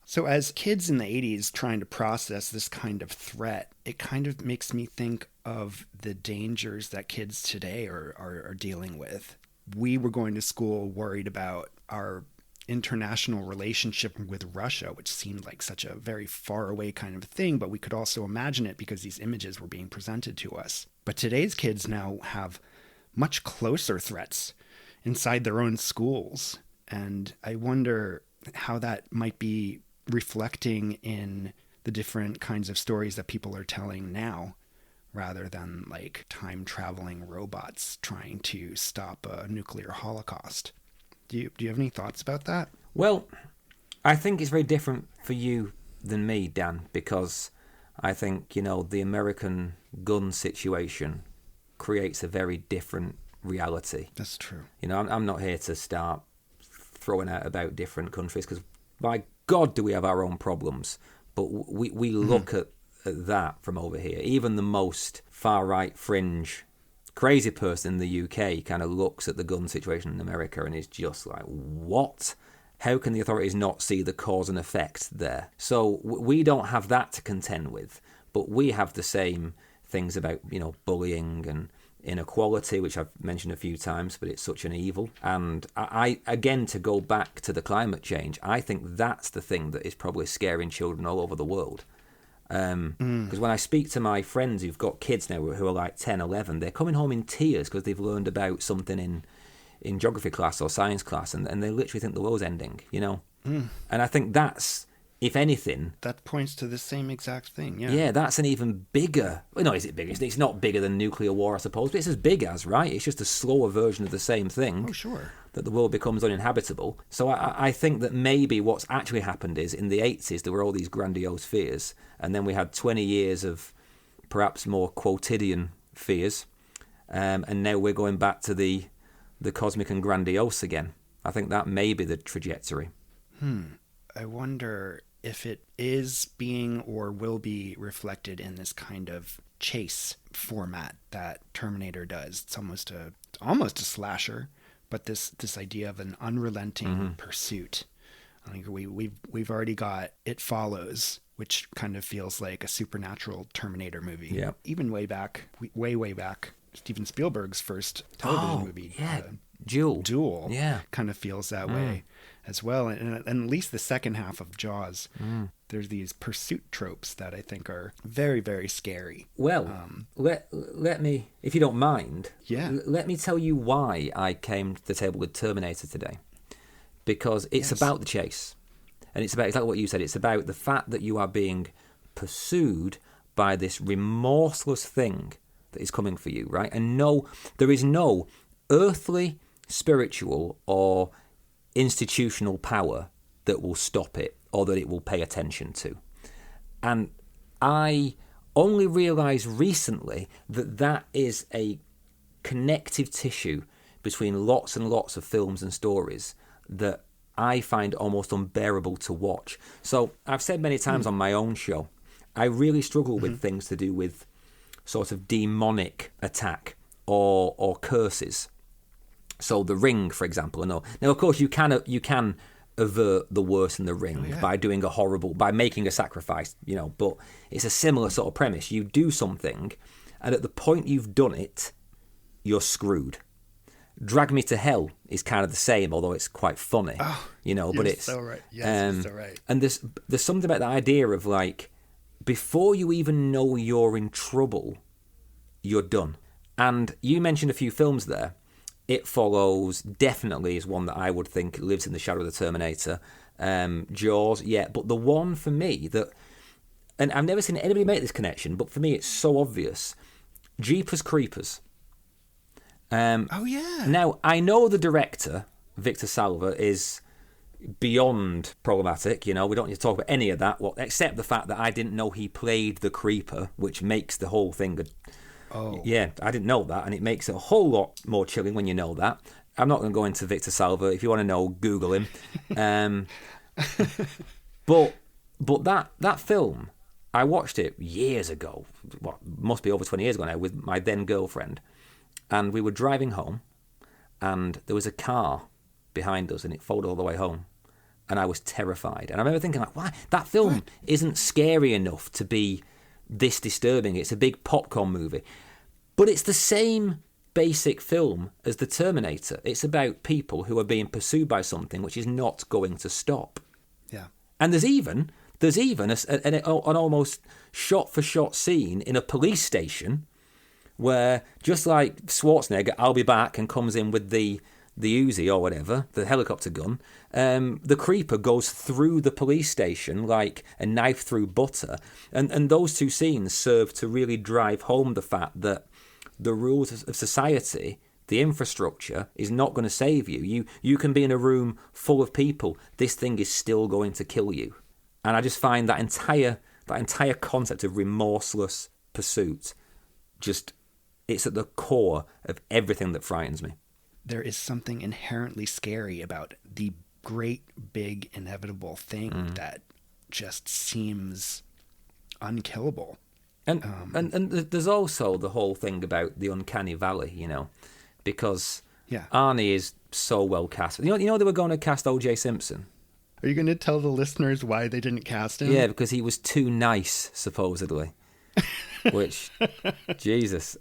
So as kids in the 80s trying to process this kind of threat, it kind of makes me think of the dangers that kids today are dealing with. We were going to school worried about our international relationship with Russia, which seemed like such a very far away kind of thing, but we could also imagine it because these images were being presented to us. But today's kids now have much closer threats inside their own schools. And I wonder how that might be reflecting in the different kinds of stories that people are telling now, rather than like time traveling robots trying to stop a nuclear holocaust. Do you have any thoughts about that? Well, I think it's very different for you than me, Dan, because I think, the American gun situation creates a very different reality. That's true. I'm not here to start throwing out about different countries, because by God do we have our own problems, but we look at that from over here. Even the most far-right fringe crazy person in the UK kind of looks at the gun situation in America and is just like, what? How can the authorities not see the cause and effect there? So we don't have that to contend with, but we have the same things about, bullying and inequality, which I've mentioned a few times, but it's such an evil. And I again, to go back to the climate change, I think that's the thing that is probably scaring children all over the world. Because when I speak to my friends who've got kids now who are like 10, 11, they're coming home in tears because they've learned about something in geography class or science class, and they literally think the world's ending, And I think that's, if anything... That points to the same exact thing, yeah. Yeah, that's an even bigger... Well, no, is it bigger? It's not bigger than nuclear war, I suppose, but it's as big as, right? It's just a slower version of the same thing. Oh, sure. That the world becomes uninhabitable. So I think that maybe what's actually happened is, in the 80s, there were all these grandiose fears, and then we had 20 years of perhaps more quotidian fears, and now we're going back to the cosmic and grandiose again. I think that may be the trajectory. I wonder if it is being or will be reflected in this kind of chase format that Terminator does. It's almost a slasher, but this idea of an unrelenting pursuit. I think we've already got It Follows, which kind of feels like a supernatural Terminator movie. Yeah. Even way back, Steven Spielberg's first television movie. Yeah. Duel. Yeah. Kind of feels that way as well. And at least the second half of Jaws, there's these pursuit tropes that I think are very, very scary. Well, let me, if you don't mind, let me tell you why I came to the table with Terminator today. Because it's about the chase. And it's about exactly what you said. It's about the fact that you are being pursued by this remorseless thing that is coming for you, right? And there is no earthly, spiritual, or institutional power that will stop it or that it will pay attention to. And I only realised recently that is a connective tissue between lots and lots of films and stories that I find almost unbearable to watch. So I've said many times on my own show, I really struggle with things to do with sort of demonic attack or curses. So The Ring, for example. Now, of course, you can avert the worst in The Ring by making a sacrifice, but it's a similar sort of premise. You do something, and at the point you've done it, you're screwed. Drag Me to Hell is kind of the same, although it's quite funny, but it's so right. Yes, you're so right. And there's something about the idea of like, before you even know you're in trouble, you're done. And you mentioned a few films there. It Follows definitely is one that I would think lives in the shadow of the Terminator. Jaws, but the one for me that, and I've never seen anybody make this connection, but for me it's so obvious, Jeepers Creepers. Now, I know the director, Victor Salva, is beyond problematic. We don't need to talk about any of that, except the fact that I didn't know he played the Creeper, which makes the whole thing good. Oh. Yeah, I didn't know that, and it makes it a whole lot more chilling when you know that. I'm not going to go into Victor Salva. If you want to know, Google him. But that film, I watched it years ago. Well, must be over 20 years ago now, with my then girlfriend. And we were driving home, and there was a car behind us, and it followed all the way home. and I was terrified. And I remember thinking, like, why? That film isn't scary enough to be this disturbing. It's a big popcorn movie. But it's the same basic film as The Terminator. It's about people who are being pursued by something which is not going to stop. Yeah. And there's even an almost shot-for-shot scene in a police station where, just like Schwarzenegger, I'll be back, and comes in with the Uzi or whatever, the helicopter gun, the creeper goes through the police station like a knife through butter. And those two scenes serve to really drive home the fact that the rules of society, the infrastructure, is not going to save you. You can be in a room full of people. This thing is still going to kill you. And I just find that entire concept of remorseless pursuit, it's at the core of everything that frightens me. There is something inherently scary about the great, big, inevitable thing that just seems unkillable. And there's also the whole thing about the uncanny valley, because Arnie is so well cast. You know they were going to cast O.J. Simpson. Are you going to tell the listeners why they didn't cast him? Yeah, because he was too nice, supposedly. Which, Jesus.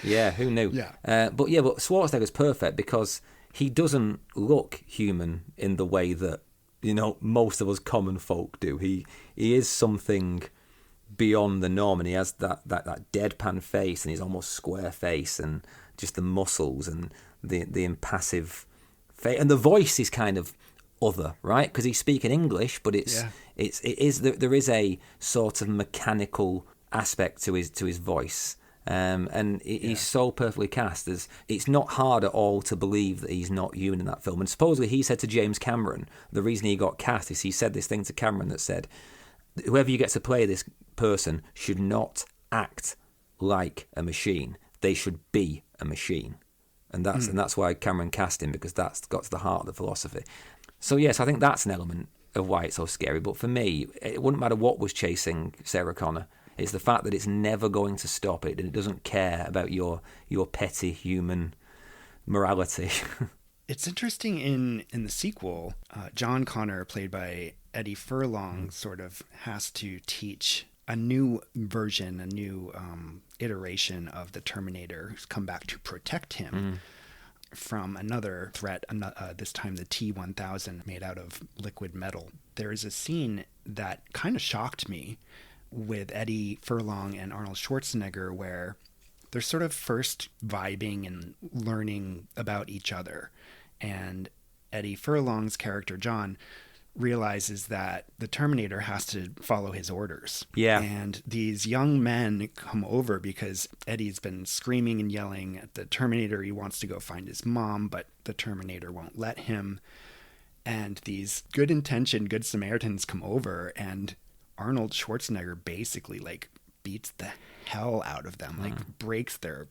Yeah, who knew? Yeah. But Schwarzenegger's perfect because he doesn't look human in the way that, most of us common folk do. He is something beyond the norm, and he has that deadpan face and his almost square face and just the muscles and the impassive face. And the voice is kind of other, right? Because he's speaking English, but there is a sort of mechanical aspect to his voice. And he's so perfectly cast. It's not hard at all to believe that he's not human in that film. And supposedly he said to James Cameron, the reason he got cast is he said this thing to Cameron that said, whoever you get to play this person should not act like a machine. They should be a machine. And that's why Cameron cast him, because that's got to the heart of the philosophy. So yes, I think that's an element of why it's so scary. But for me, it wouldn't matter what was chasing Sarah Connor. It's the fact that it's never going to stop it, and it doesn't care about your petty human morality. It's interesting in the sequel, John Connor, played by Eddie Furlong, sort of has to teach a new version, a new iteration of the Terminator who's come back to protect him from another threat, this time the T-1000 made out of liquid metal. There is a scene that kind of shocked me with Eddie Furlong and Arnold Schwarzenegger where they're sort of first vibing and learning about each other. And Eddie Furlong's character, John, realizes that the Terminator has to follow his orders. Yeah. And these young men come over because Eddie's been screaming and yelling at the Terminator. He wants to go find his mom, but the Terminator won't let him. And these good-intentioned Good Samaritans come over, and Arnold Schwarzenegger basically beats the hell out of them, breaks their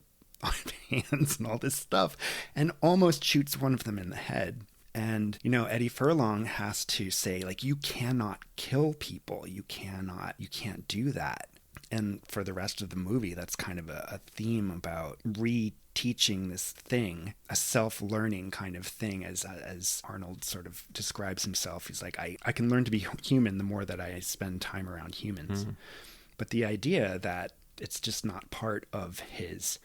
hands and all this stuff, and almost shoots one of them in the head. And, Eddie Furlong has to say, you cannot kill people. You can't do that. And for the rest of the movie, that's kind of a theme about reteaching this thing, a self-learning kind of thing, as Arnold sort of describes himself. He's like, I can learn to be human the more that I spend time around humans. But the idea that it's just not part of his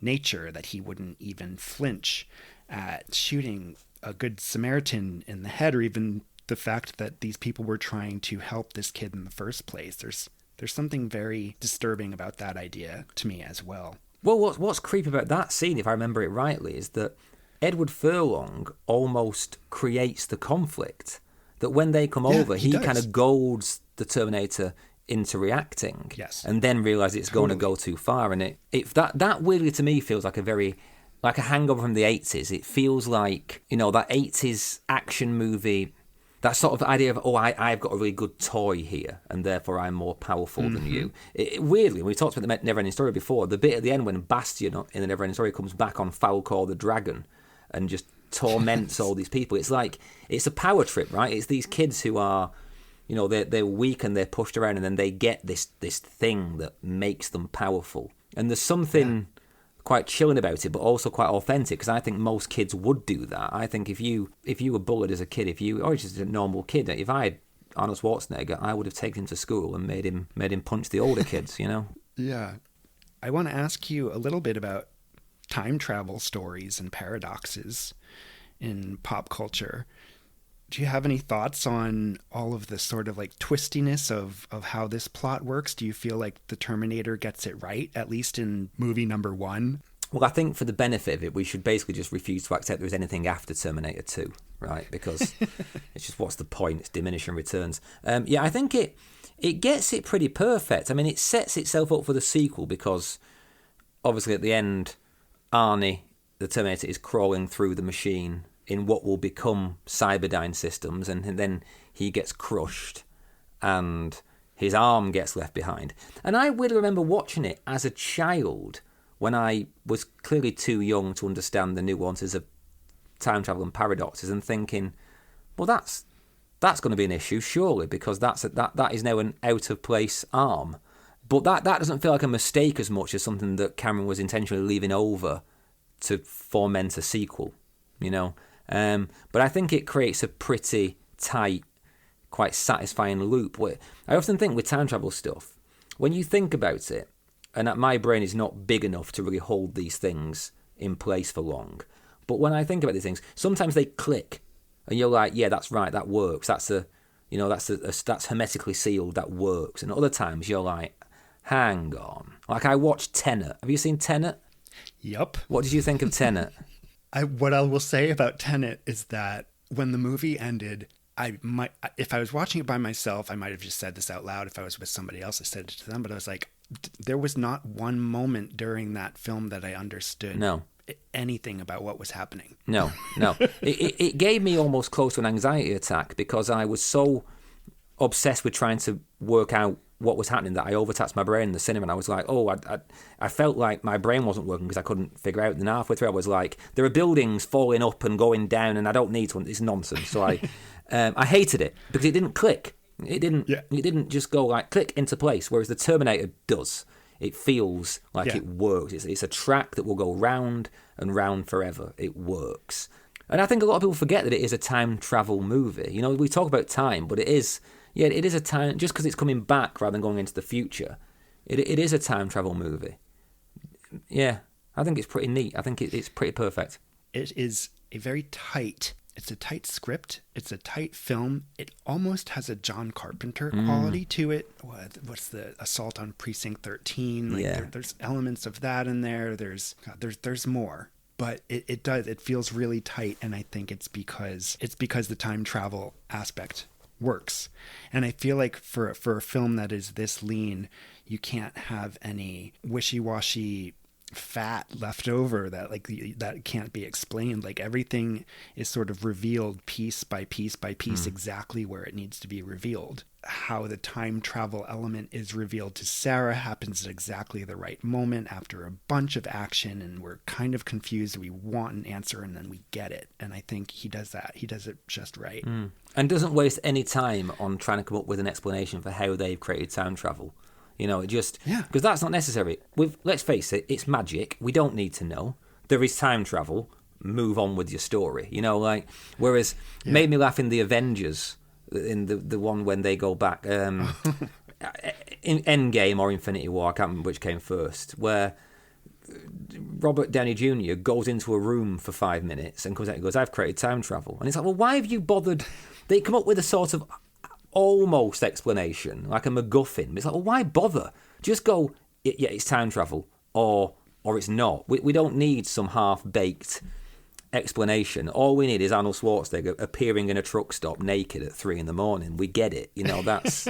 nature, that he wouldn't even flinch at shooting a Good Samaritan in the head, or even the fact that these people were trying to help this kid in the first place. There's something very disturbing about that idea to me as well. Well, what's creepy about that scene, if I remember it rightly, is that Edward Furlong almost creates the conflict. That when they come over, he kind of golds the Terminator into reacting. Yes. And then realizes it's going to go too far. And that weirdly to me feels like a hangover from the 80s. It feels like, that 80s action movie, that sort of idea of, I've got a really good toy here, and therefore I'm more powerful than you. Weirdly, when we talked about the Neverending Story before, the bit at the end when Bastion in the Neverending Story comes back on Falcor the Dragon and just torments all these people, it's like, it's a power trip, right? It's these kids who are, they're weak and they're pushed around, and then they get this thing that makes them powerful. And there's something quite chilling about it, but also quite authentic, because I think most kids would do that. I think if you were bullied as a kid, or just a normal kid, if I had Arnold Schwarzenegger, I would have taken him to school and made him punch the older kids, you know? Yeah. I want to ask you a little bit about time travel stories and paradoxes in pop culture. Do you have any thoughts on all of the sort of like twistiness of how this plot works? Do you feel like the Terminator gets it right, at least in movie number 1? Well, I think for the benefit of it, we should basically just refuse to accept there's anything after Terminator 2, right? Because it's just, what's the point? It's diminishing returns. Yeah, I think it gets it pretty perfect. I mean, it sets itself up for the sequel because obviously at the end, Arnie, the Terminator, is crawling through the machine in what will become Cyberdyne systems, and then he gets crushed and his arm gets left behind. And I really remember watching it as a child when I was clearly too young to understand the nuances of time travel and paradoxes, and thinking, well, that's going to be an issue, surely, because that is now an out-of-place arm. But that doesn't feel like a mistake as much as something that Cameron was intentionally leaving over to foment a sequel, you know? But I think it creates a pretty tight, quite satisfying loop. I often think with time travel stuff, when you think about it, and that my brain is not big enough to really hold these things in place for long, but when I think about these things, sometimes they click, and you're like, yeah, that's right, that works. That's hermetically sealed, that works. And other times you're like, hang on. Like I watched Tenet. Have you seen Tenet? Yup. What did you think of Tenet? What I will say about Tenet is that when the movie ended, if I was watching it by myself, I might have just said this out loud. If I was with somebody else, I said it to them. But I was like, there was not one moment during that film that I understood anything about what was happening. No. It gave me almost close to an anxiety attack because I was so obsessed with trying to work out what was happening that I overtaxed my brain in the cinema, and I was like, I felt like my brain wasn't working because I couldn't figure out. And halfway through I was like, there are buildings falling up and going down and I don't need to, it's nonsense. So I hated it because it didn't click. It didn't just go like click into place, whereas the Terminator does. It feels like it works. It's a track that will go round and round forever. It works. And I think a lot of people forget that it is a time travel movie. You know, we talk about time, but it is a time, just because it's coming back rather than going into the future. It is a time travel movie. Yeah, I think it's pretty neat. I think it's pretty perfect. It is it's a tight script. It's a tight film. It almost has a John Carpenter quality to it. What's the Assault on Precinct 13? There's elements of that in there. There's more. But it feels really tight, and I think it's because the time travel aspect works. And I feel like for a film that is this lean, you can't have any wishy-washy fat left over that can't be explained. Like everything is sort of revealed piece by piece by piece exactly where it needs to be revealed. How the time travel element is revealed to Sarah happens at exactly the right moment after a bunch of action, and we're kind of confused. We want an answer and then we get it. And I think he does that. He does it just right. And doesn't waste any time on trying to come up with an explanation for how they've created time travel. You know, because that's not necessary. Let's face it, it's magic. We don't need to know. There is time travel. Move on with your story. You know, like, whereas made me laugh in the Avengers, in the one when they go back, in Endgame or Infinity War, I can't remember which came first, where Robert Downey Jr. goes into a room for 5 minutes and comes out and goes, I've created time travel. And it's like, well, why have you bothered? They come up with a sort of almost explanation, like a MacGuffin. It's like, well, why bother? Just go, yeah, it's time travel, or it's not. We don't need some half-baked explanation. All we need is Arnold Schwarzenegger appearing in a truck stop naked at 3 a.m. We get it. You know, that's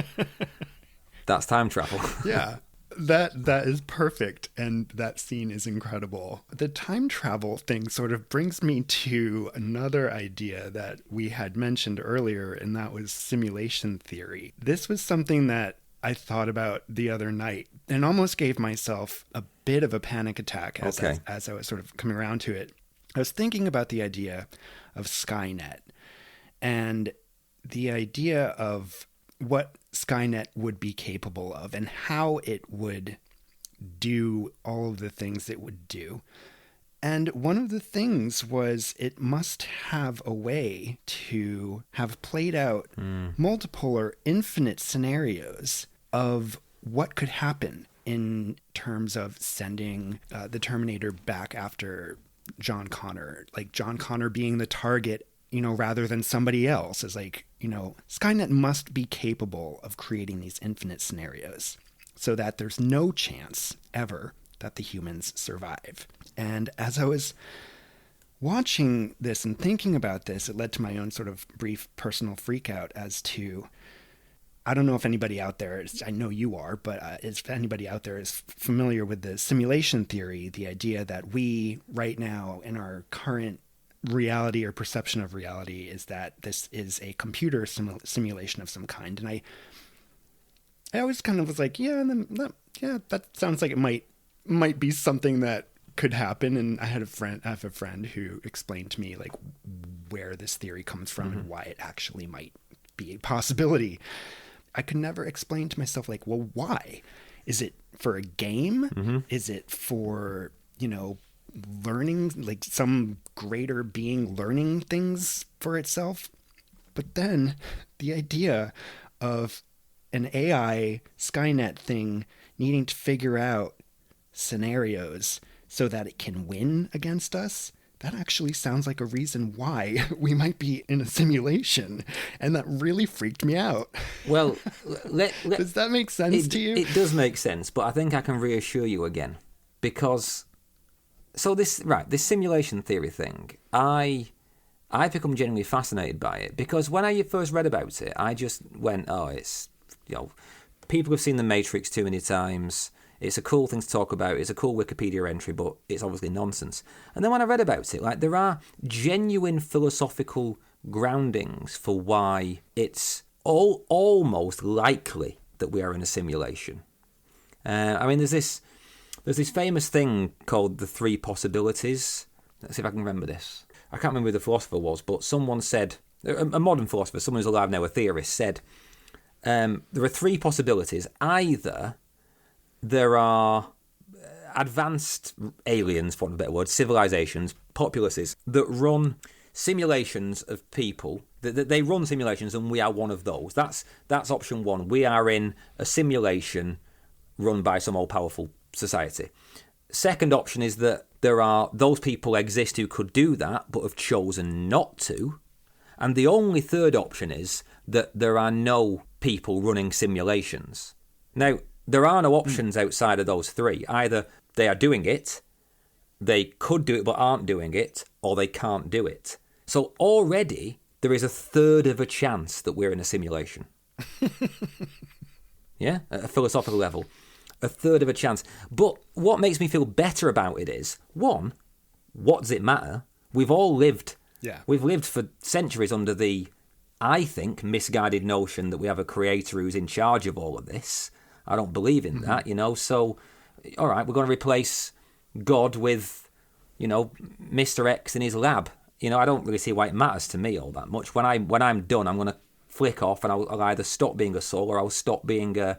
time travel. Yeah. That is perfect, and that scene is incredible. The time travel thing sort of brings me to another idea that we had mentioned earlier, and that was simulation theory. This was something that I thought about the other night and almost gave myself a bit of a panic attack as I was sort of coming around to it. I was thinking about the idea of Skynet and the idea of what Skynet would be capable of and how it would do all of the things it would do. And one of the things was it must have a way to have played out multiple or infinite scenarios of what could happen in terms of sending the Terminator back after John Connor, like John Connor being the target, rather than somebody else. Is like, Skynet must be capable of creating these infinite scenarios so that there's no chance ever that the humans survive. And as I was watching this and thinking about this, it led to my own sort of brief personal freakout as to, I don't know if anybody out there is, I know you are, but if anybody out there is familiar with the simulation theory, the idea that we right now in our current reality or perception of reality is that this is a computer simulation of some kind. And I always kind of was like, that sounds like it might be something that could happen. And I have a friend who explained to me like where this theory comes from and why it actually might be a possibility. I could never explain to myself like, well, why? Is it for a game? Is it for, learning, like some greater being learning things for itself? But then the idea of an AI Skynet thing needing to figure out scenarios so that it can win against us, that actually sounds like a reason why we might be in a simulation. And that really freaked me out. Well, does that make sense to you? It does make sense, but I think I can reassure you again. Because, this simulation theory thing, I've become genuinely fascinated by it. Because when I first read about it, I just went, it's, people have seen The Matrix too many times. It's a cool thing to talk about. It's a cool Wikipedia entry, but it's obviously nonsense. And then when I read about it, like there are genuine philosophical groundings for why it's almost likely that we are in a simulation. There's this famous thing called the three possibilities. Let's see if I can remember this. I can't remember who the philosopher was, but someone said, a modern philosopher, someone who's alive now, a theorist, said, there are three possibilities. Either there are advanced aliens, for want of a better word, civilizations, populaces, that run simulations of people. They run simulations and we are one of those. That's option one. We are in a simulation run by some all-powerful society. Second option is that those people exist who could do that but have chosen not to. And the only third option is that there are no people running simulations. Now, there are no options outside of those three. Either they are doing it, they could do it but aren't doing it, or they can't do it. So already there is a third of a chance that we're in a simulation. Yeah, at a philosophical level. A third of a chance. But what makes me feel better about it is, one, what does it matter? We've all lived. Yeah. We've lived for centuries under the, I think, misguided notion that we have a creator who's in charge of all of this. I don't believe in that, So, all right, we're going to replace God with, Mr. X in his lab. I don't really see why it matters to me all that much. When I'm done, I'm going to flick off and I'll either stop being a soul or I'll stop being a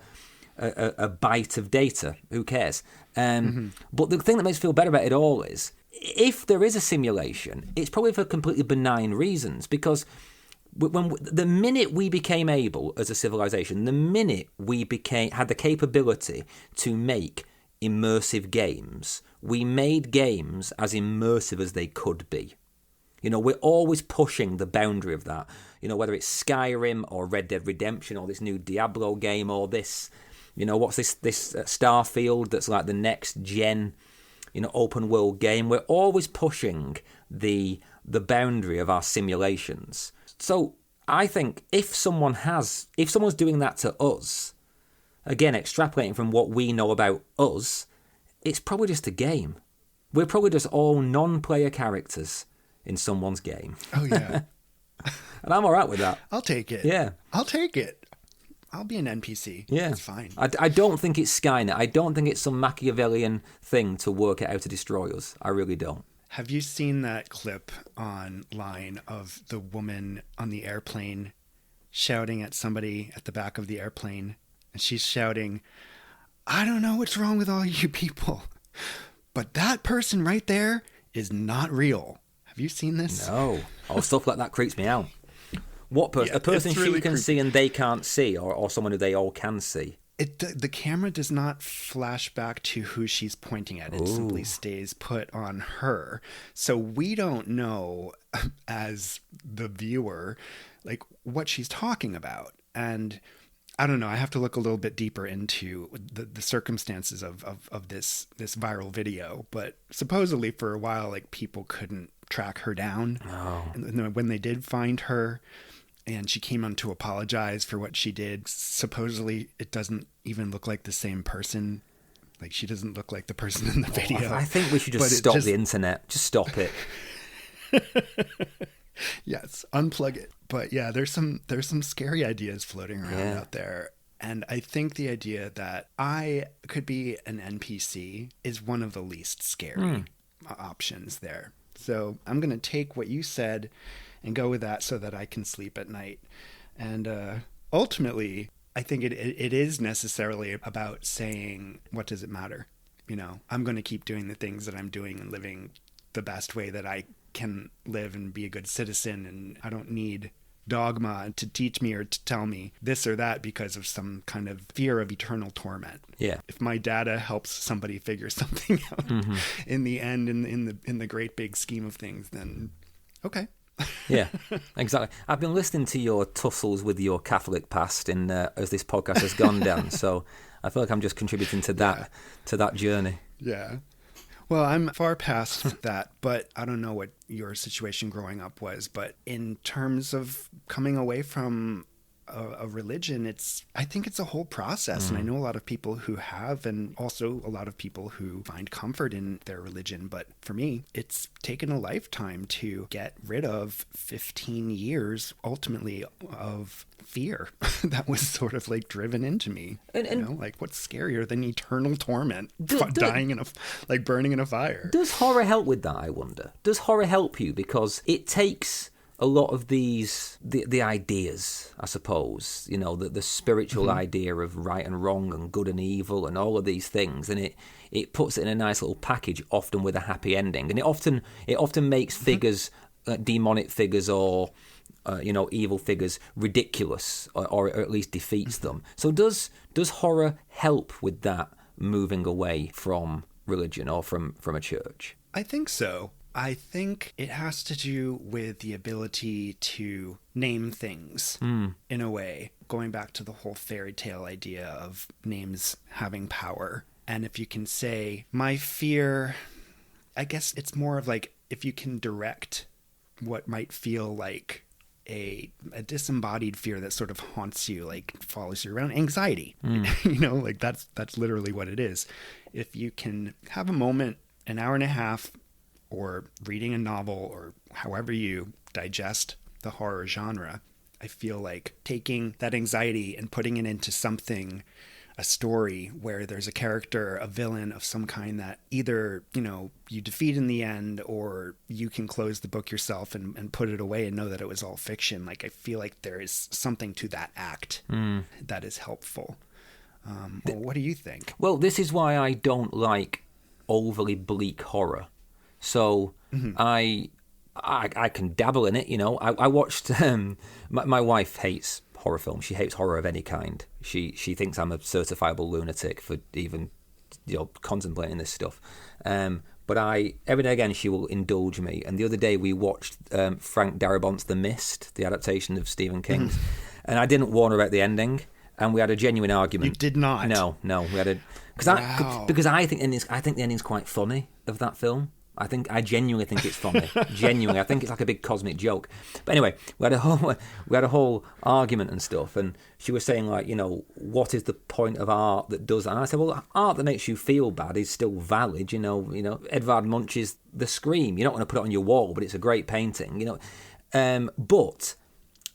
byte of data. Who cares? But the thing that makes me feel better about it all is, if there is a simulation, it's probably for completely benign reasons, because the minute we became able as a civilization, the minute we had the capability to make immersive games, we made games as immersive as they could be. We're always pushing the boundary of that. Whether it's Skyrim or Red Dead Redemption or this new Diablo game or this, what's this Starfield that's like the next gen, open world game. We're always pushing the boundary of our simulations. So I think if someone's doing that to us, again, extrapolating from what we know about us, it's probably just a game. We're probably just all non-player characters in someone's game. Oh, yeah. And I'm all right with that. I'll take it. Yeah. I'll take it. I'll be an NPC. Yeah. It's fine. I don't think it's Skynet. I don't think it's some Machiavellian thing to work out how to destroy us. I really don't. Have you seen that clip online of the woman on the airplane shouting at somebody at the back of the airplane? And she's shouting, I don't know what's wrong with all you people, but that person right there is not real. Have you seen this? No. Oh, stuff like that creeps me out. What person? Yeah, a person it's she really can creepy. see and they can't see, or someone who they all can see? The camera does not flash back to who she's pointing at. It simply stays put on her. So we don't know, as the viewer, like what she's talking about. And I don't know. I have to look a little bit deeper into the circumstances of this viral video. But supposedly for a while, like people couldn't track her down. Oh. And when they did find her, and she came on to apologize for what she did, supposedly it doesn't even look like the same person. Like she doesn't look like the person in the video. I think we should just stop the internet. Just stop it. Yes, unplug it. But yeah, there's some scary ideas floating around out there. And I think the idea that I could be an NPC is one of the least scary options there. So I'm going to take what you said and go with that so that I can sleep at night. And ultimately, I think it is necessarily about saying, what does it matter? You know, I'm going to keep doing the things that I'm doing and living the best way that I can live and be a good citizen. And I don't need dogma to teach me or to tell me this or that because of some kind of fear of eternal torment. Yeah. If my data helps somebody figure something out in the end, in the great big scheme of things, then okay. Yeah, exactly. I've been listening to your tussles with your Catholic past as this podcast has gone down, so I feel like I'm just contributing to that journey. Yeah. Well, I'm far past that, but I don't know what your situation growing up was. But in terms of coming away from a religion, I think it's a whole process. And I know a lot of people who have, and also a lot of people who find comfort in their religion. But for me, it's taken a lifetime to get rid of 15 years, ultimately, of fear that was sort of like driven into me. And you know, like what's scarier than eternal torment, dying burning in a fire? Does horror help with that, I wonder? Does horror help you? Because it takes a lot of these, the ideas, I suppose, you know, the spiritual idea of right and wrong and good and evil and all of these things, and it puts it in a nice little package, often with a happy ending. And it often makes figures, demonic figures or evil figures ridiculous, or at least defeats them. So does horror help with that, moving away from religion or from a church? I think so. I think it has to do with the ability to name things in a way, going back to the whole fairy tale idea of names having power. And if you can say, my fear, I guess it's more of like if you can direct what might feel like a disembodied fear that sort of haunts you, like follows you around, anxiety. You know, like that's literally what it is. If you can have a moment, an hour and a half, or reading a novel, or however you digest the horror genre, I feel like taking that anxiety and putting it into something, a story where there's a character, a villain of some kind that either, you know, you defeat in the end, or you can close the book yourself and put it away and know that it was all fiction. Like, I feel like there is something to that act that is helpful. Well, what do you think? Well, this is why I don't like overly bleak horror. So I can dabble in it, you know. I watched. My wife hates horror films. She hates horror of any kind. She thinks I'm a certifiable lunatic for even, you know, contemplating this stuff. But every now and again she will indulge me. And the other day we watched Frank Darabont's The Mist, the adaptation of Stephen King's, and I didn't warn her about the ending, and we had a genuine argument. You did not? No, we had a because I think the ending's quite funny of that film. I genuinely think it's funny. Genuinely, I think it's like a big cosmic joke. But anyway, we had a whole argument and stuff, and she was saying, like, you know, what is the point of art that does that? And I said, well, art that makes you feel bad is still valid. You know, Edvard Munch's The Scream. You're not going to put it on your wall, but it's a great painting. You know, but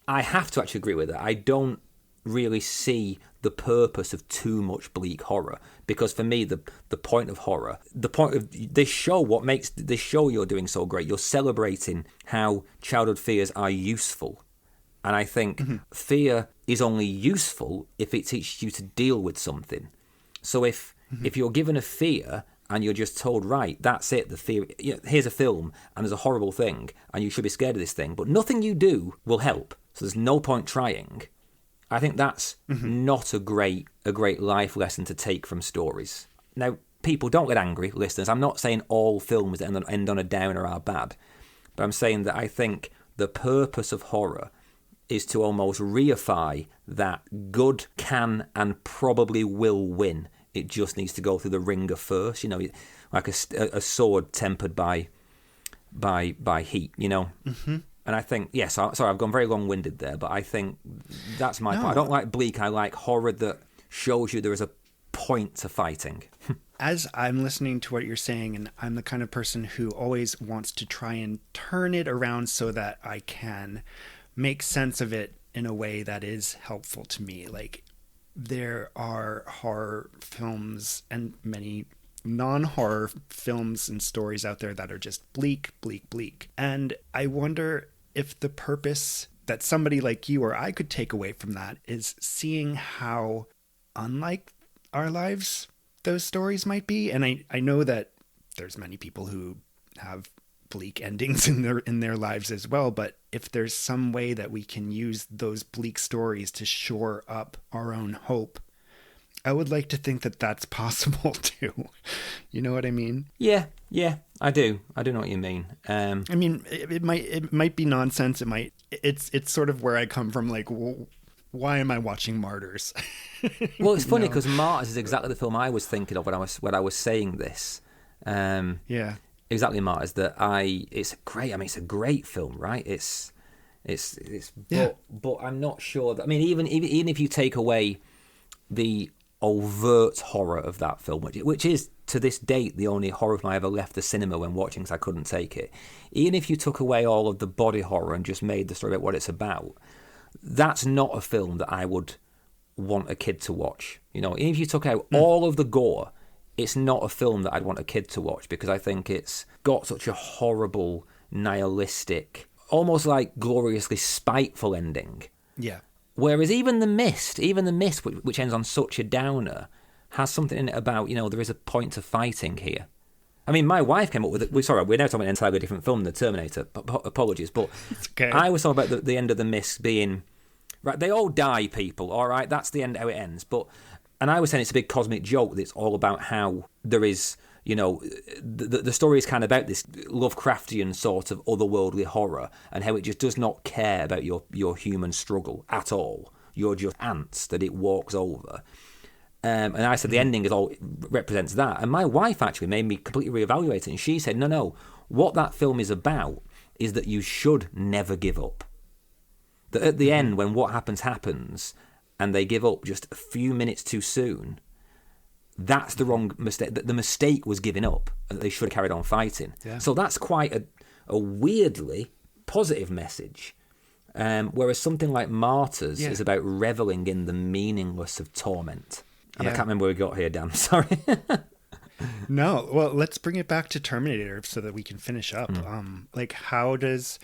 I have to actually agree with that. I don't really see the purpose of too much bleak horror, because for me the point of horror, the point of this show, what makes this show you're doing so great, you're celebrating how childhood fears are useful. And I think fear is only useful if it teaches you to deal with something. So if you're given a fear and you're just told, right, that's it, the fear, here's a film and there's a horrible thing and you should be scared of this thing, but nothing you do will help, so there's no point trying. I think that's not a great life lesson to take from stories. Now, people, don't get angry, listeners. I'm not saying all films that end on a downer are bad, but I'm saying that I think the purpose of horror is to almost reify that good can and probably will win. It just needs to go through the ringer first, like a sword tempered by heat, Mm-hmm. And I think, yes, sorry, I've gone very long-winded there, but I think that's my part. I don't like bleak. I like horror that shows you there is a point to fighting. As I'm listening to what you're saying, and I'm the kind of person who always wants to try and turn it around so that I can make sense of it in a way that is helpful to me. Like, there are horror films and many non-horror films and stories out there that are just bleak, bleak, bleak. And I wonder if the purpose that somebody like you or I could take away from that is seeing how unlike our lives those stories might be. And I know that there's many people who have bleak endings in their lives as well, but if there's some way that we can use those bleak stories to shore up our own hope, I would like to think that that's possible too. You know what I mean? Yeah, I do know what you mean. I mean, it might be nonsense. It's sort of where I come from. Like, why am I watching Martyrs? Well, it's funny because Martyrs is exactly the film I was thinking of when I was saying this. Yeah. Exactly, Martyrs. It's great. I mean, it's a great film, right? It's yeah. But I'm not sure that. I mean, even if you take away the overt horror of that film, which is to this date the only horror film I ever left the cinema when watching because I couldn't take it. Even if you took away all of the body horror and just made the story about what it's about, that's not a film that I would want a kid to watch. Even if you took out all of the gore, it's not a film that I'd want a kid to watch because I think it's got such a horrible, nihilistic, almost like gloriously spiteful ending. Yeah. Whereas even the Mist, which ends on such a downer, has something in it about, there is a point to fighting here. I mean, my wife came up with it. Sorry, we're now talking about an entirely different film than Terminator. Apologies, but okay. I was talking about the end of the Mist being, right, they all die, people, all right? That's the end, how it ends. And I was saying it's a big cosmic joke that it's all about how there is, the story is kind of about this Lovecraftian sort of otherworldly horror and how it just does not care about your human struggle at all. You're just ants that it walks over. And I said the ending represents that. And my wife actually made me completely reevaluate it. And she said, no, what that film is about is that you should never give up. That at the end, when what happens, and they give up just a few minutes too soon, that's the wrong mistake. The mistake was giving up, and they should have carried on fighting. Yeah. So that's quite a weirdly positive message. Whereas something like Martyrs is about reveling in the meaningless of torment. And I can't remember where we got here, Dan. Sorry. No, well, let's bring it back to Terminator so that we can finish up. How does...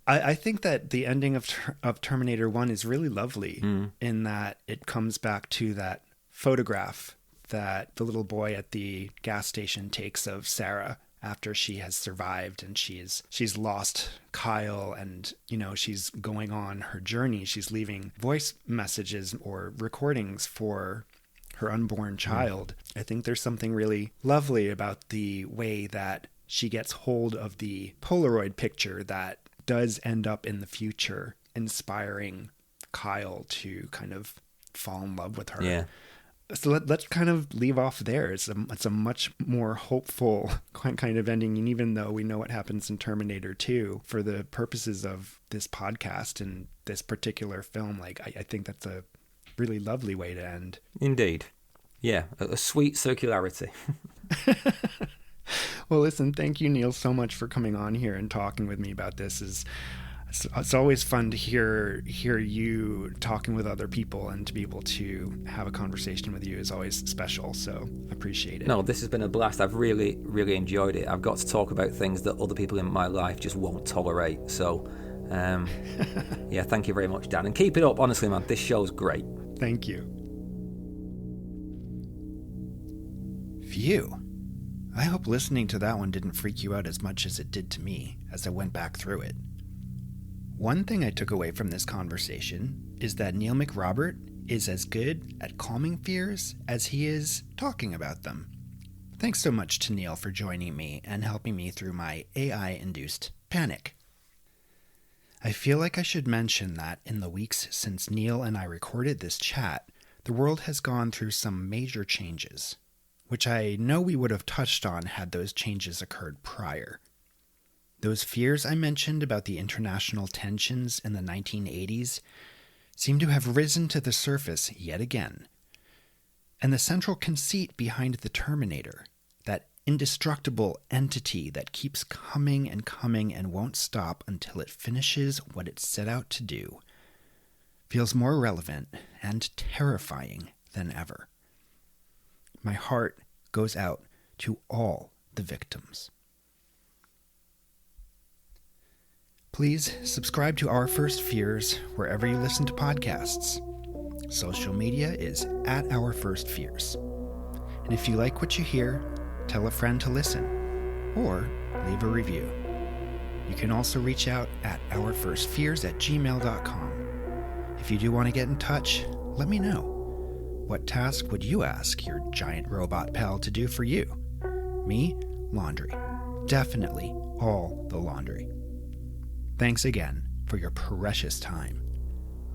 I think that the ending of Terminator 1 is really lovely in that it comes back to that photograph that the little boy at the gas station takes of Sarah after she has survived and she's lost Kyle and, she's going on her journey. She's leaving voice messages or recordings for her unborn child. I think there's something really lovely about the way that she gets hold of the Polaroid picture that does end up in the future inspiring Kyle to kind of fall in love with her. Yeah. So let's kind of leave off there. It's a much more hopeful kind of ending. And even though we know what happens in Terminator 2, for the purposes of this podcast and this particular film, I think that's a really lovely way to end. Indeed. Yeah, a sweet circularity. Well, listen, thank you, Neil, so much for coming on here and talking with me about this. It's always fun to hear you talking with other people, and to be able to have a conversation with you is always special. So appreciate it. No, this has been a blast. I've really, really enjoyed it. I've got to talk about things that other people in my life just won't tolerate. So, yeah, thank you very much, Dan. And keep it up. Honestly, man, this show's great. Thank you. Phew. I hope listening to that one didn't freak you out as much as it did to me as I went back through it. One thing I took away from this conversation is that Neil McRobert is as good at calming fears as he is talking about them. Thanks so much to Neil for joining me and helping me through my AI-induced panic. I feel like I should mention that in the weeks since Neil and I recorded this chat, the world has gone through some major changes, which I know we would have touched on had those changes occurred prior. Those fears I mentioned about the international tensions in the 1980s seem to have risen to the surface yet again. And the central conceit behind the Terminator, that indestructible entity that keeps coming and won't stop until it finishes what it set out to do, feels more relevant and terrifying than ever. My heart goes out to all the victims. Please subscribe to Our First Fears wherever you listen to podcasts. Social media is at Our First Fears. And if you like what you hear, tell a friend to listen, or leave a review. You can also reach out at ourfirstfears@gmail.com. If you do want to get in touch, let me know. What task would you ask your giant robot pal to do for you? Me? Laundry. Definitely all the laundry. Thanks again for your precious time.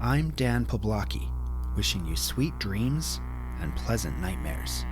I'm Dan Poblocki, wishing you sweet dreams and pleasant nightmares.